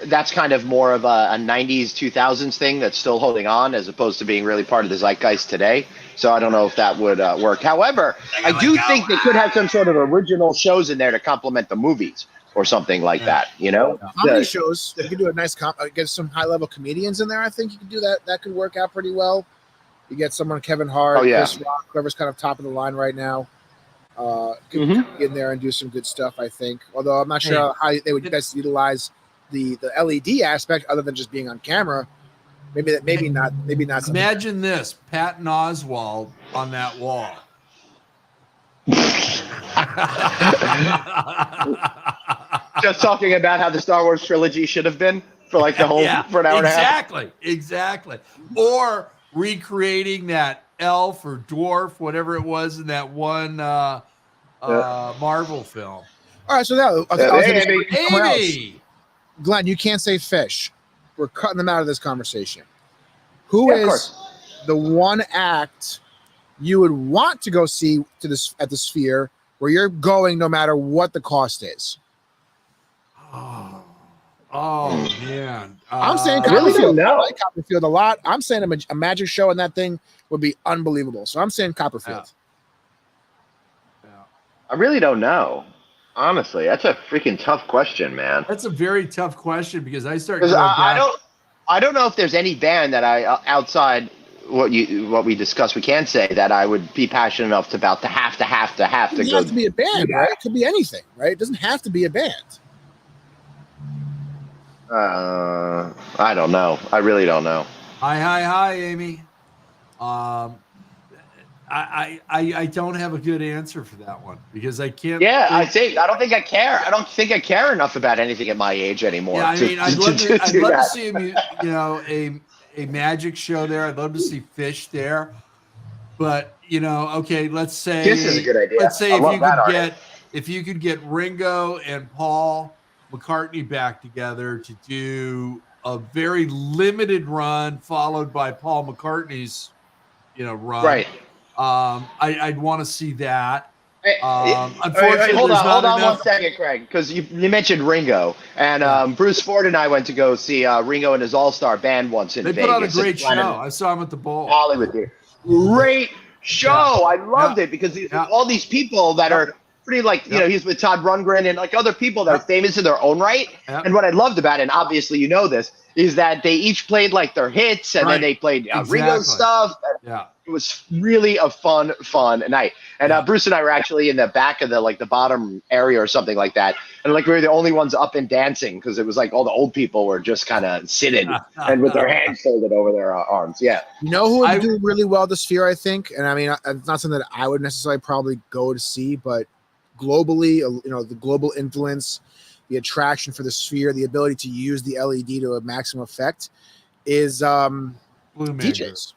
that's kind of more of a 90s 2000s thing that's still holding on, as opposed to being really part of the zeitgeist today. So I don't know if that would work. However, I do think they could have some sort of original shows in there to complement the movies or something like that. You know, comedy shows. You could do a nice get some high level comedians in there. I think you could do that. That could work out pretty well. You get someone, Kevin Hart, Chris Rock, whoever's kind of top of the line right now. Could get in there and do some good stuff, I think. Although I'm not sure how they would best utilize the LED aspect other than just being on camera. Maybe not. Imagine this: Patton Oswalt on that wall. Just talking about how the Star Wars trilogy should have been for like the whole for an hour and a half. Exactly. Or recreating that elf or dwarf, whatever it was in that one Marvel film. All right, so now Amy. Glenn, you can't say fish. We're cutting them out of this conversation. Who is the one act you would want to go see at the Sphere where you're going no matter what the cost is? Oh man. I'm saying Copperfield. I like Copperfield a lot. I'm saying a magic show in that thing would be unbelievable. So I'm saying Copperfield. Yeah. I really don't know. Honestly, that's a freaking tough question, man. That's a very tough question because I don't know if there's any band that I outside what we discussed. We can say that I would be passionate enough about to have to go. It doesn't have to be a band, right? It could be anything, right? It doesn't have to be a band. I don't know. I really don't know. Hi, Amy. I don't have a good answer for that one because I can't. Yeah, I don't think I care. I don't think I care enough about anything at my age anymore. Yeah, I mean, I'd love to see a magic show there. I'd love to see Fish there. But okay, let's say this is a good idea. Let's say if you could get Ringo and Paul McCartney back together to do a very limited run, followed by Paul McCartney's run. Right. I'd want to see that. Unfortunately, hold on 1 second, Craig, because you mentioned Ringo, and Bruce Ford and I went to go see Ringo and his all-star band once in Vegas. They put on a great show. I saw him at the Bowl. Hollywood, dude. Great show. I loved it because all these people that are pretty he's with Todd Rundgren and like other people that are famous in their own right. And what I loved about it, and obviously you know this, is that they each played like their hits and then they played Ringo's stuff. Yeah. It was really a fun night. And Bruce and I were actually in the back of the bottom area or something like that. And we were the only ones up and dancing because it was like all the old people were just kind of sitting and with their hands folded over their arms. Yeah. You know who would do really well at the Sphere, I think? And I mean, it's not something that I would necessarily probably go to see, but globally, the global influence, the attraction for the Sphere, the ability to use the LED to a maximum effect is DJs.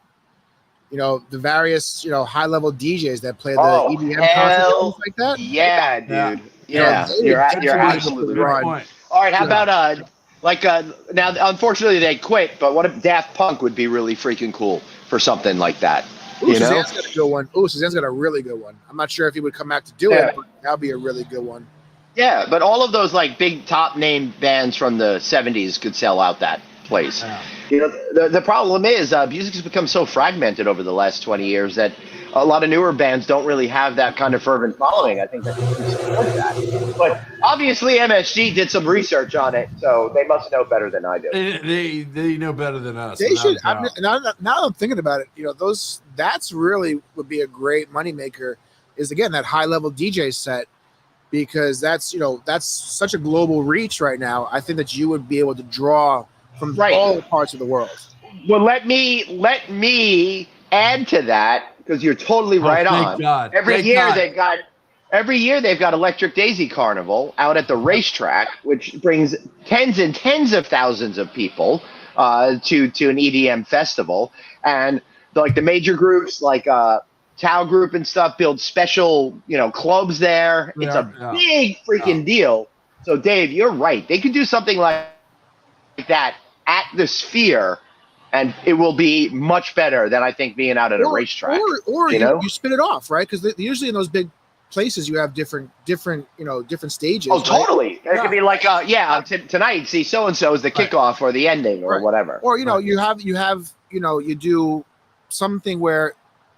The various, high-level DJs that play the EDM concerts and things like that. Yeah, dude. Yeah, you're absolutely right. All right, how about now? Unfortunately, they quit. But what if Daft Punk would be really freaking cool for something like that? Suzanne's got a good one. Suzanne's got a really good one. I'm not sure if he would come back to do it, but that'd be a really good one. Yeah, but all of those big top name bands from the 70s could sell out that place. Yeah. The problem is music has become so fragmented over the last 20 years that a lot of newer bands don't really have that kind of fervent following. I think that we support that. But obviously MSG did some research on it, so they must know better than I do. They know better than us. They should. Now I'm thinking about it, that's really would be a great moneymaker is, again, that high-level DJ set, because that's such a global reach right now. I think that you would be able to draw from all parts of the world. Well, let me add to that, because you're totally right on. God. Every year every year they've got Electric Daisy Carnival out at the racetrack, which brings tens and tens of thousands of people to an EDM festival. And like the major groups, like Tao Group and stuff, build special clubs there. It's a big freaking deal. So Dave, you're right. They could do something like that at the Sphere, and it will be much better than I think being out at a racetrack. Or you spin it off, right? Because usually in those big places you have different stages. Oh, totally. Right? It could be like tonight. See, so and so is the kickoff or the ending or whatever. Or you do something where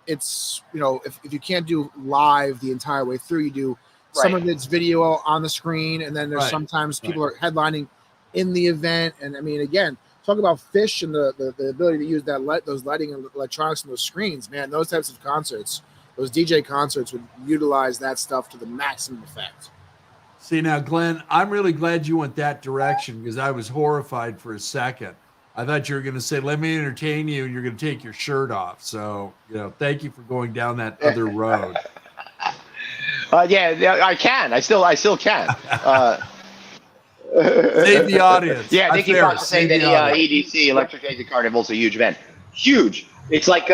it's if you can't do live the entire way through, you do some of it's video on the screen, and then there's sometimes people are headlining in the event. And I mean, again, talk about Fish and the ability to use those lighting and electronics and those screens, man. Those types of concerts, those DJ concerts would utilize that stuff to the maximum effect. See, now, Glenn, I'm really glad you went that direction, because I was horrified for a second. I thought you were going to say, let me entertain you, and you're going to take your shirt off. So, thank you for going down that other road. Yeah, I can. I still can. Save the audience. Yeah, Nicky Fox was saying that EDC, Electric Daisy Carnival, is a huge event. Huge. It's like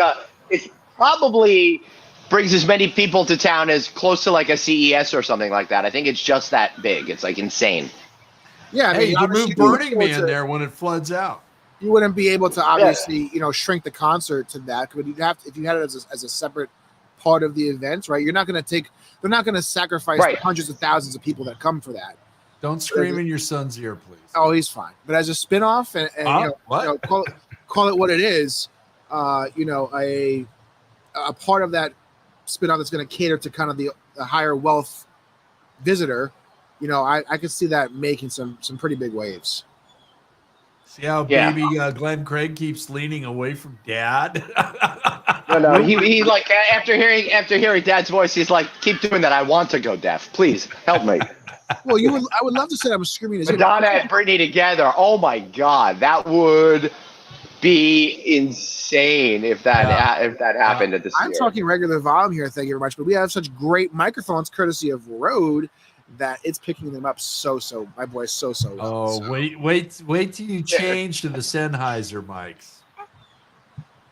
it probably brings as many people to town as close to like a CES or something like that. I think it's just that big. It's like insane. Yeah, I mean, you can move Burning Man there when it floods out. You wouldn't be able to obviously, shrink the concert to that, but you'd have to, if you had it as a separate part of the event, right? They're not going to sacrifice the hundreds of thousands of people that come for that. Don't scream in your son's ear, please. Oh, he's fine. But as a spinoff, and call it what it is, a part of that spinoff that's going to cater to kind of the higher wealth visitor, I could see that making some pretty big waves. See how baby Glenn Craig keeps leaning away from Dad? No, he like after hearing Dad's voice, he's like, keep doing that. I want to go deaf. Please help me. Well, I would love to say I was screaming as Madonna and Britney together. Oh my God, that would be insane if that happened at the Sphere. I'm talking regular volume here. Thank you very much. But we have such great microphones, courtesy of Rode, that it's picking them up so. My voice so well. Oh, so. Wait till you change to the Sennheiser mics.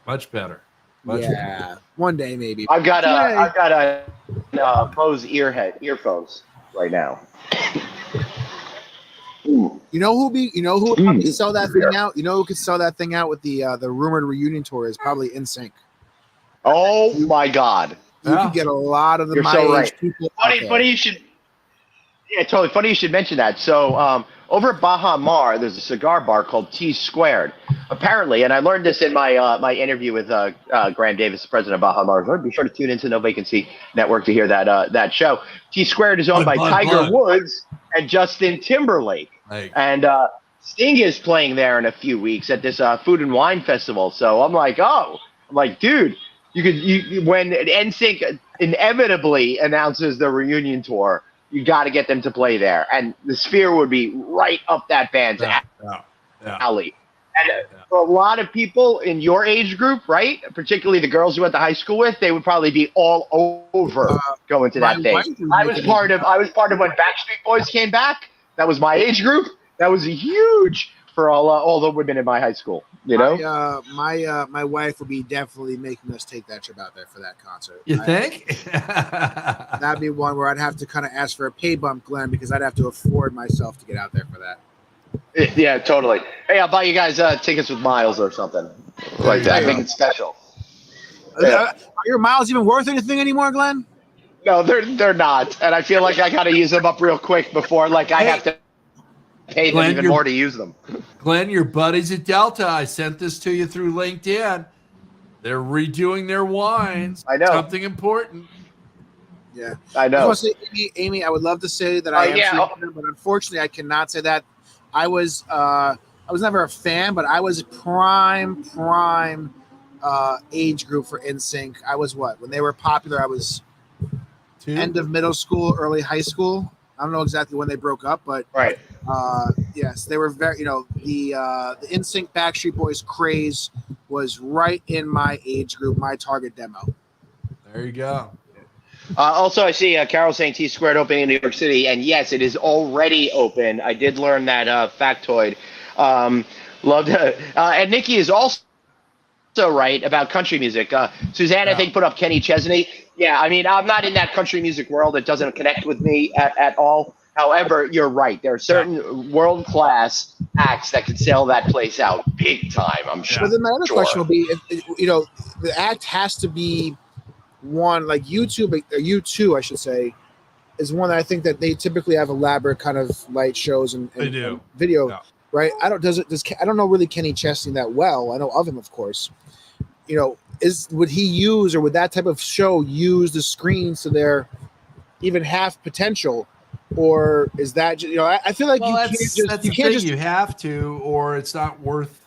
Much better. Much better. One day maybe. I've got a Bose earphones right now. You know who would sell that thing out? You know who could sell that thing out with the rumored reunion tour is probably NSYNC. Oh my God! You could get a lot of the age people. Funny you should. Yeah, totally. Funny you should mention that. So over at Baja Mar, there's a cigar bar called T Squared. Apparently, and I learned this in my my interview with Graham Davis, the president of Baja Mar. Be sure to tune into No Vacancy Network to hear that show. T Squared is owned by Tiger Woods and Justin Timberlake. And Sting is playing there in a few weeks at this food and wine festival. So I'm like, dude, you when NSYNC inevitably announces the reunion tour, you got to get them to play there, and the Sphere would be right up that band's alley. And for a lot of people in your age group, right, particularly the girls you went to high school with, they would probably be all over going to that thing. I was part of when Backstreet Boys came back. That was my age group. That was huge for all the women in my high school. My wife will be definitely making us take that trip out there for that concert. You think? That'd be one where I'd have to kind of ask for a pay bump, Glenn, because I'd have to afford myself to get out there for that. Yeah, totally. Hey, I'll buy you guys tickets with miles or something like that. Make it special. Are your miles even worth anything anymore, Glenn? No, they're not, and I feel like I got to use them up real quick before I have to pay them even more to use them. Glenn, your buddies at Delta, I sent this to you through LinkedIn. They're redoing their wines. I know. Something important. Yeah. I know. I want to say, Amy, I would love to say that I am, but unfortunately I cannot say that. I was never a fan, but I was prime age group for NSYNC. I was when they were popular, I was end of middle school, early high school. I don't know exactly when they broke up, but yes, they were very, the NSYNC Backstreet Boys craze was right in my age group, my target demo. There you go. Also, I see Carol saying T Squared opening in New York City, and yes, it is already open. I did learn that factoid. Loved it. And Nikki is also right about country music. Suzanne, I think, put up Kenny Chesney. Yeah, I mean, I'm not in that country music world. It doesn't connect with me at all. However, you're right. There are certain world-class acts that could sell that place out big time, I'm sure. But then my other question will be, the act has to be one like YouTube, or U2, I should say, is one that I think that they typically have elaborate kind of light shows and video, right? I don't know really Kenny Chesney that well. I know of him, of course. Would he use, or would that type of show use the screens to their even half potential, or is that I feel like you have to, or it's not worth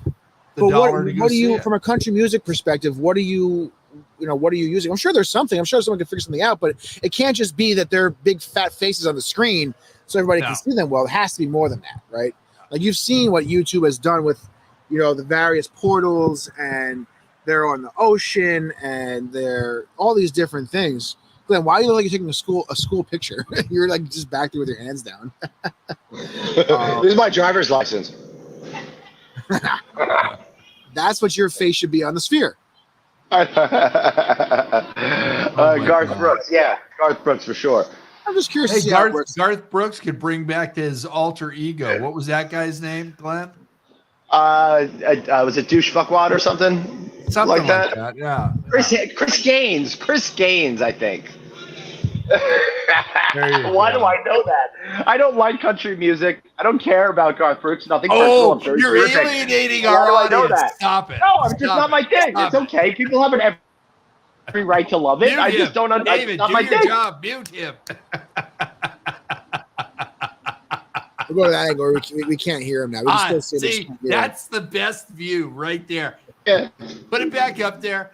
the but dollar. What do you, from a country music perspective, what are you using? I'm sure there's something. I'm sure someone can figure something out, but it can't just be that they're big fat faces on the screen so everybody can see them well. It has to be more than that, right? Like you've seen what YouTube has done with, the various portals, and they're on the ocean, and they're all these different things. Glenn, why are you like you're taking a school picture? You're like just back there with your hands down. This is my driver's license. That's what your face should be on the sphere. Garth Brooks, Garth Brooks for sure. I'm just curious. Hey, Garth Brooks could bring back his alter ego. What was that guy's name, Glenn? Was it Douche Fuckwad or something? Something like that. Yeah. Chris Gaines, I think. Why do I know that? I don't like country music. I don't care about Garth Brooks. Nothing personal. You're alienating our audience. Know that? Stop it. No, it's just not my thing. It's okay. People have every right to love it. I just don't understand. David, not do my your thing. job. Mute him. We'll go to that angle. We can't hear him now. We can still see that's the best view right there. Yeah. Put it back up there.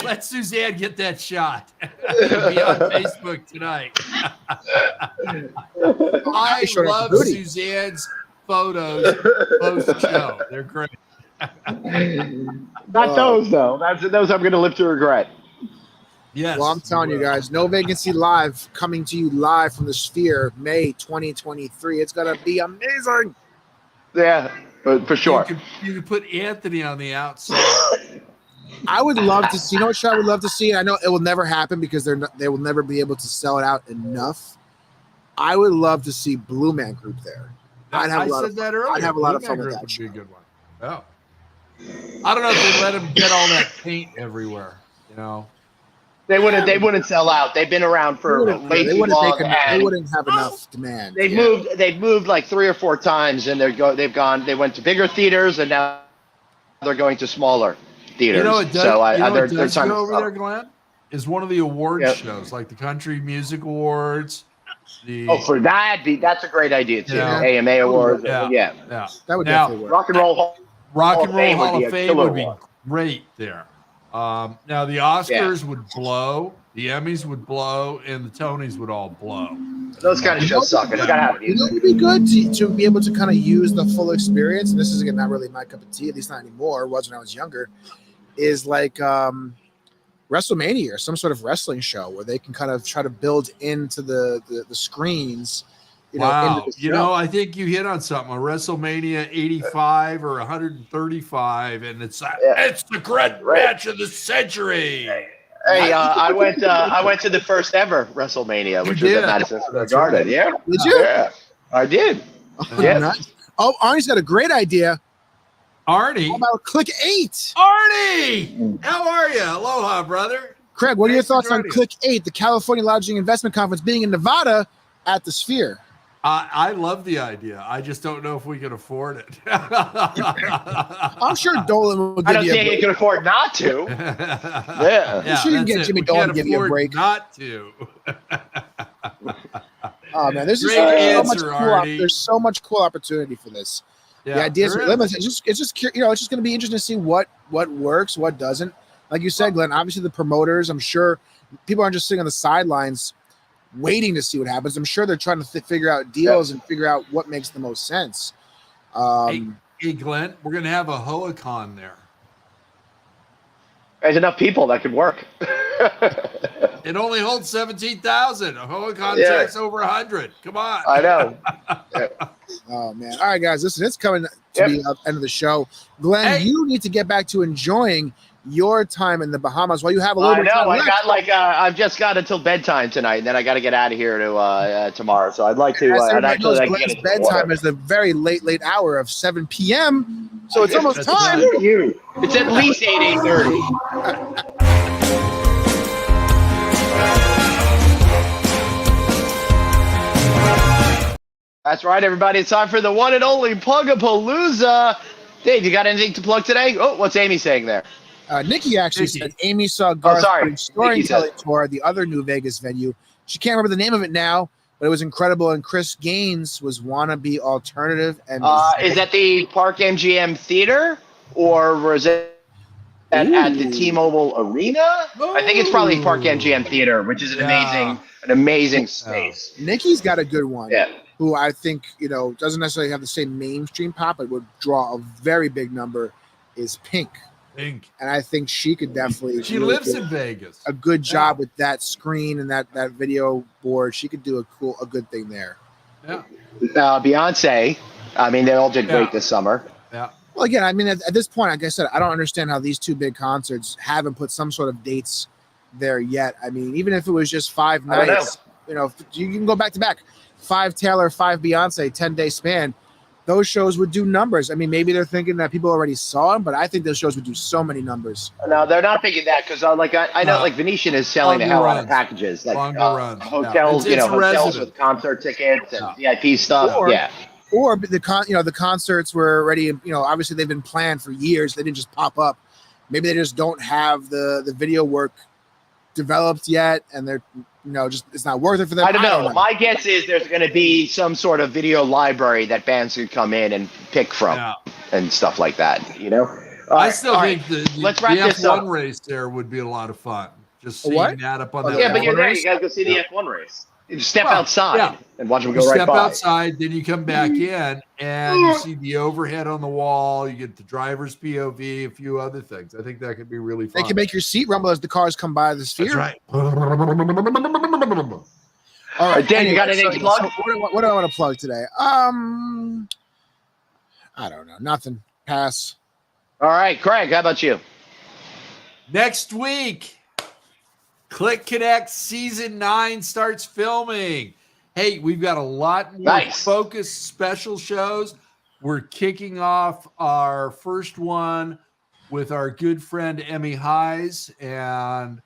Let Suzanne get that shot. It'll be on Facebook tonight. I love Suzanne's photos post-show. They're great. Not those, though. Those I'm going to live to regret. Yes. Well, I'm telling you guys, No Vacancy Live coming to you live from the Sphere, May 2023. It's going to be amazing. Yeah, for sure. You could put Anthony on the outside. I would love to see. You know what show I would love to see? I know it will never happen because they will never be able to sell it out enough. I would love to see Blue Man Group there. I said that earlier. I'd have a lot of fun with that. Would be a good one. Oh. I don't know if they let him get all that paint everywhere. They wouldn't sell out. They've been around for way too long. They wouldn't have enough demand. They've moved like 3 or 4 times, and they went to bigger theaters, and now they're going to smaller theaters. They're trying over there, Glenn, is one of the award shows, like the Country Music Awards. For that's a great idea too. AMA Awards. Yeah. That would definitely work. Rock and Roll Hall of Fame would be great there. Now the Oscars would blow, the Emmys would blow, and the Tonys would all blow. Those kind of shows suck. It's gotta have music. It would be good to be able to kind of use the full experience. And this is again not really my cup of tea, at least not anymore. It was when I was younger. Is like WrestleMania or some sort of wrestling show where they can kind of try to build into the screens. Wow. I think you hit on something. A WrestleMania 85 or 135, and it's the great match of the century. Hey, I went to the first ever WrestleMania, which was at Madison Square Garden. Yeah. Did you? Yeah, I did. Nice. Oh, Arnie's got a great idea. Arnie? How about Click 8? Arnie! How are you? Aloha, brother. Craig, what are your thoughts on Click 8, the California Lodging Investment Conference being in Nevada at the Sphere? I love the idea. I just don't know if we can afford it. I'm sure Dolan will give you a break. I don't think he can afford not to. I'm sure you can get Jimmy Dolan to give you a break. Not to. Oh, man, there's so much cool opportunity for this. Yeah, the ideas are limited. It's just going to be interesting to see what works, what doesn't. Like you said, Glenn, obviously the promoters, I'm sure people aren't just sitting on the sidelines waiting to see what happens. I'm sure they're trying to figure out deals and figure out what makes the most sense. Hey, Glenn, we're going to have a HoaCon there. There's enough people that could work. It only holds 17,000. Whole contract's over 100. Come on. I know. Oh man! All right, guys, listen, it's coming to be the end of the show. Glenn, you need to get back to enjoying your time in the Bahamas while you have a little bit of time left. I've just got until bedtime tonight, and then I got to get out of here to tomorrow. So I'd like to. I'd actually like to get into bedtime is the very late hour of 7 p.m. So it's almost time. It's at least 8:30. That's right, everybody. It's time for the one and only Plug-a-Palooza. Dave, you got anything to plug today? Oh, what's Amy saying there? Nikki actually said Amy saw Garth storytelling tour, the other New Vegas venue. She can't remember the name of it now, but it was incredible. And Chris Gaines was wannabe alternative. And is that the Park MGM Theater, or was it at the T-Mobile Arena? Ooh. I think it's probably Park MGM Theater, which is an amazing space. Nikki's got a good one. Yeah. Who I think, doesn't necessarily have the same mainstream pop, but would draw a very big number, is Pink. And I think she could definitely. She lives in Vegas. A good job with that screen and that video board. She could do a good thing there. Yeah. Beyonce. I mean, they all did great this summer. Yeah. Well, again, I mean, at this point, like I said, I don't understand how these two big concerts haven't put some sort of dates there yet. I mean, even if it was just 5 nights, you can go back to back. 5 Taylor, 5 Beyonce, 10-day span. Those shows would do numbers. I mean, maybe they're thinking that people already saw them, but I think those shows would do so many numbers. No, they're not thinking that because, I know, Venetian is selling the hell out of packages, like hotels, hotels with concert tickets and VIP stuff. Or the concerts were already, obviously they've been planned for years. They didn't just pop up. Maybe they just don't have the video work developed yet, and they're just it's not worth it for them. I don't know. My guess is there's going to be some sort of video library that bands could come in and pick from and stuff like that. I still think the F1 race there would be a lot of fun. Just seeing that up on that. Yeah, but you're there. You got to go see the F1 race. You step outside and watch them go right by. Step outside, then you come back in and you see the overhead on the wall. You get the driver's POV, a few other things. I think that could be really fun. They can make your seat rumble as the cars come by the sphere. That's right. All right, Dan, you got anything to plug? What do I want to plug today? I don't know. Nothing. Pass. All right, Craig, how about you? Next week, Click Connect Season 9 starts filming. Hey, we've got a lot more focused special shows. We're kicking off our first one with our good friend Emmy Hayes and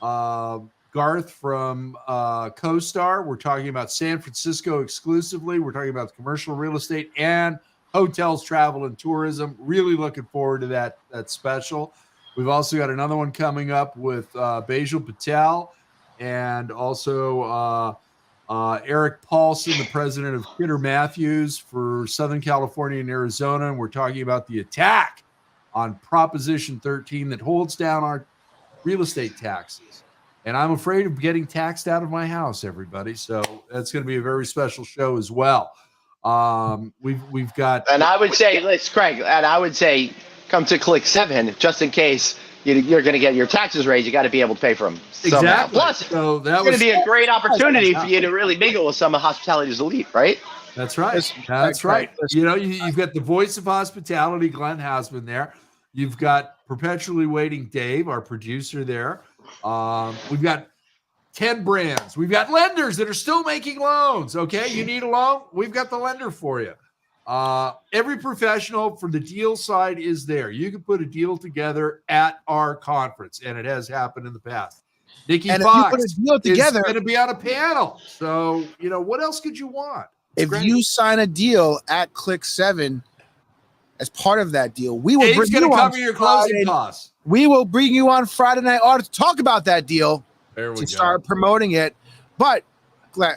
Garth from CoStar. We're talking about San Francisco exclusively. We're talking about commercial real estate and hotels, travel, and tourism. Really looking forward to that special. We've also got another one coming up with Bajal Patel and also Eric Paulson, the president of Kidder Matthews for Southern California and Arizona. And we're talking about the attack on Proposition 13 that holds down our real estate taxes. And I'm afraid of getting taxed out of my house, everybody. So that's going to be a very special show as well. We've got. And I would say, Craig, come to Click 7 just in case you're going to get your taxes raised. You got to be able to pay for them. Exactly. Plus, it's going to be a great opportunity for you to really mingle with some of hospitality's elite, right? That's right. That's right. You've got the voice of hospitality, Glenn Hausman there. You've got perpetually waiting Dave, our producer there. We've got 10 brands. We've got lenders that are still making loans. Okay, you need a loan? We've got the lender for you. Every professional for the deal side is there. You can put a deal together at our conference, and it has happened in the past. Nikki Fox is going to be on a panel. So, what else could you want? If you sign a deal at Click 7, as part of that deal, we will bring you on your closing costs. We will bring you on Friday Night Auto to talk about that deal start promoting it. But,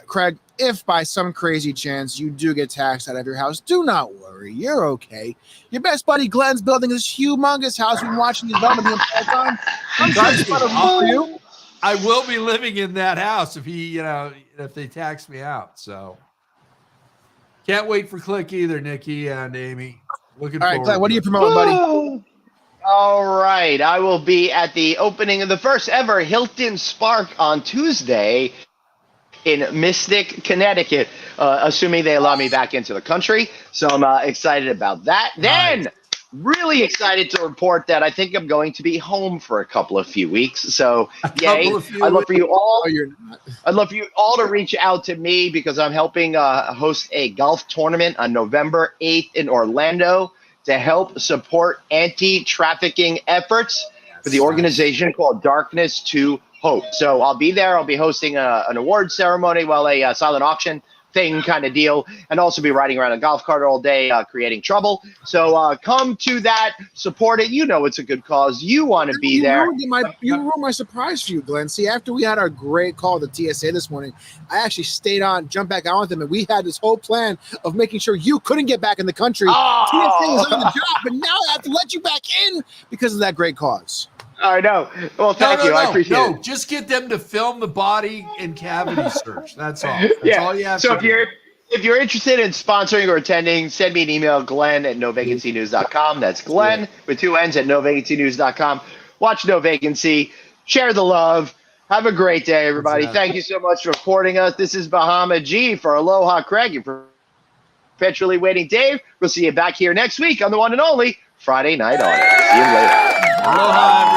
Craig, if by some crazy chance you do get taxed out of your house, do not worry. You're okay. Your best buddy Glenn's building this humongous house. We've been watching the development the entire time. I'm sure it's fun for you. I will be living in that house if if they tax me out. So can't wait for Click either, Nikki and Amy. Looking forward. All right, Glenn, what are you promoting, buddy? All right. I will be at the opening of the first ever Hilton Spark on Tuesday in Mystic, Connecticut, assuming they allow me back into the country. So I'm excited about that. Nice. Then, really excited to report that I think I'm going to be home for a couple of few weeks. So, yay. I'd love for you all. Oh, you're not. I'd love for you all to reach out to me because I'm helping host a golf tournament on November 8th in Orlando to help support anti-trafficking efforts for the organization called Darkness to Hope. So I'll be there. I'll be hosting an award ceremony, a silent auction thing kind of deal, and also be riding around a golf cart all day creating trouble. So come to that, support it. You know it's a good cause. You want to be there. You ruined my surprise for you, Glenn. See, after we had our great call to TSA this morning, I actually stayed on, jumped back on with them, and we had this whole plan of making sure you couldn't get back in the country. TSA is on the job, but now I have to let you back in because of that great cause. I know. Well, thank you. I appreciate it. No, just get them to film the body and cavity search. That's all. That's all you have so to do. if you're interested in sponsoring or attending, send me an email, Glenn@novacancynews.com. That's Glenn with 2 N's at novacancynews.com. Watch No Vacancy. Share the love. Have a great day, everybody. Thank you so much for supporting us. This is Bahama G for Aloha Craig and for Perpetually Waiting Dave. We'll see you back here next week on the one and only Friday Night Audit. See you later. Aloha, everybody.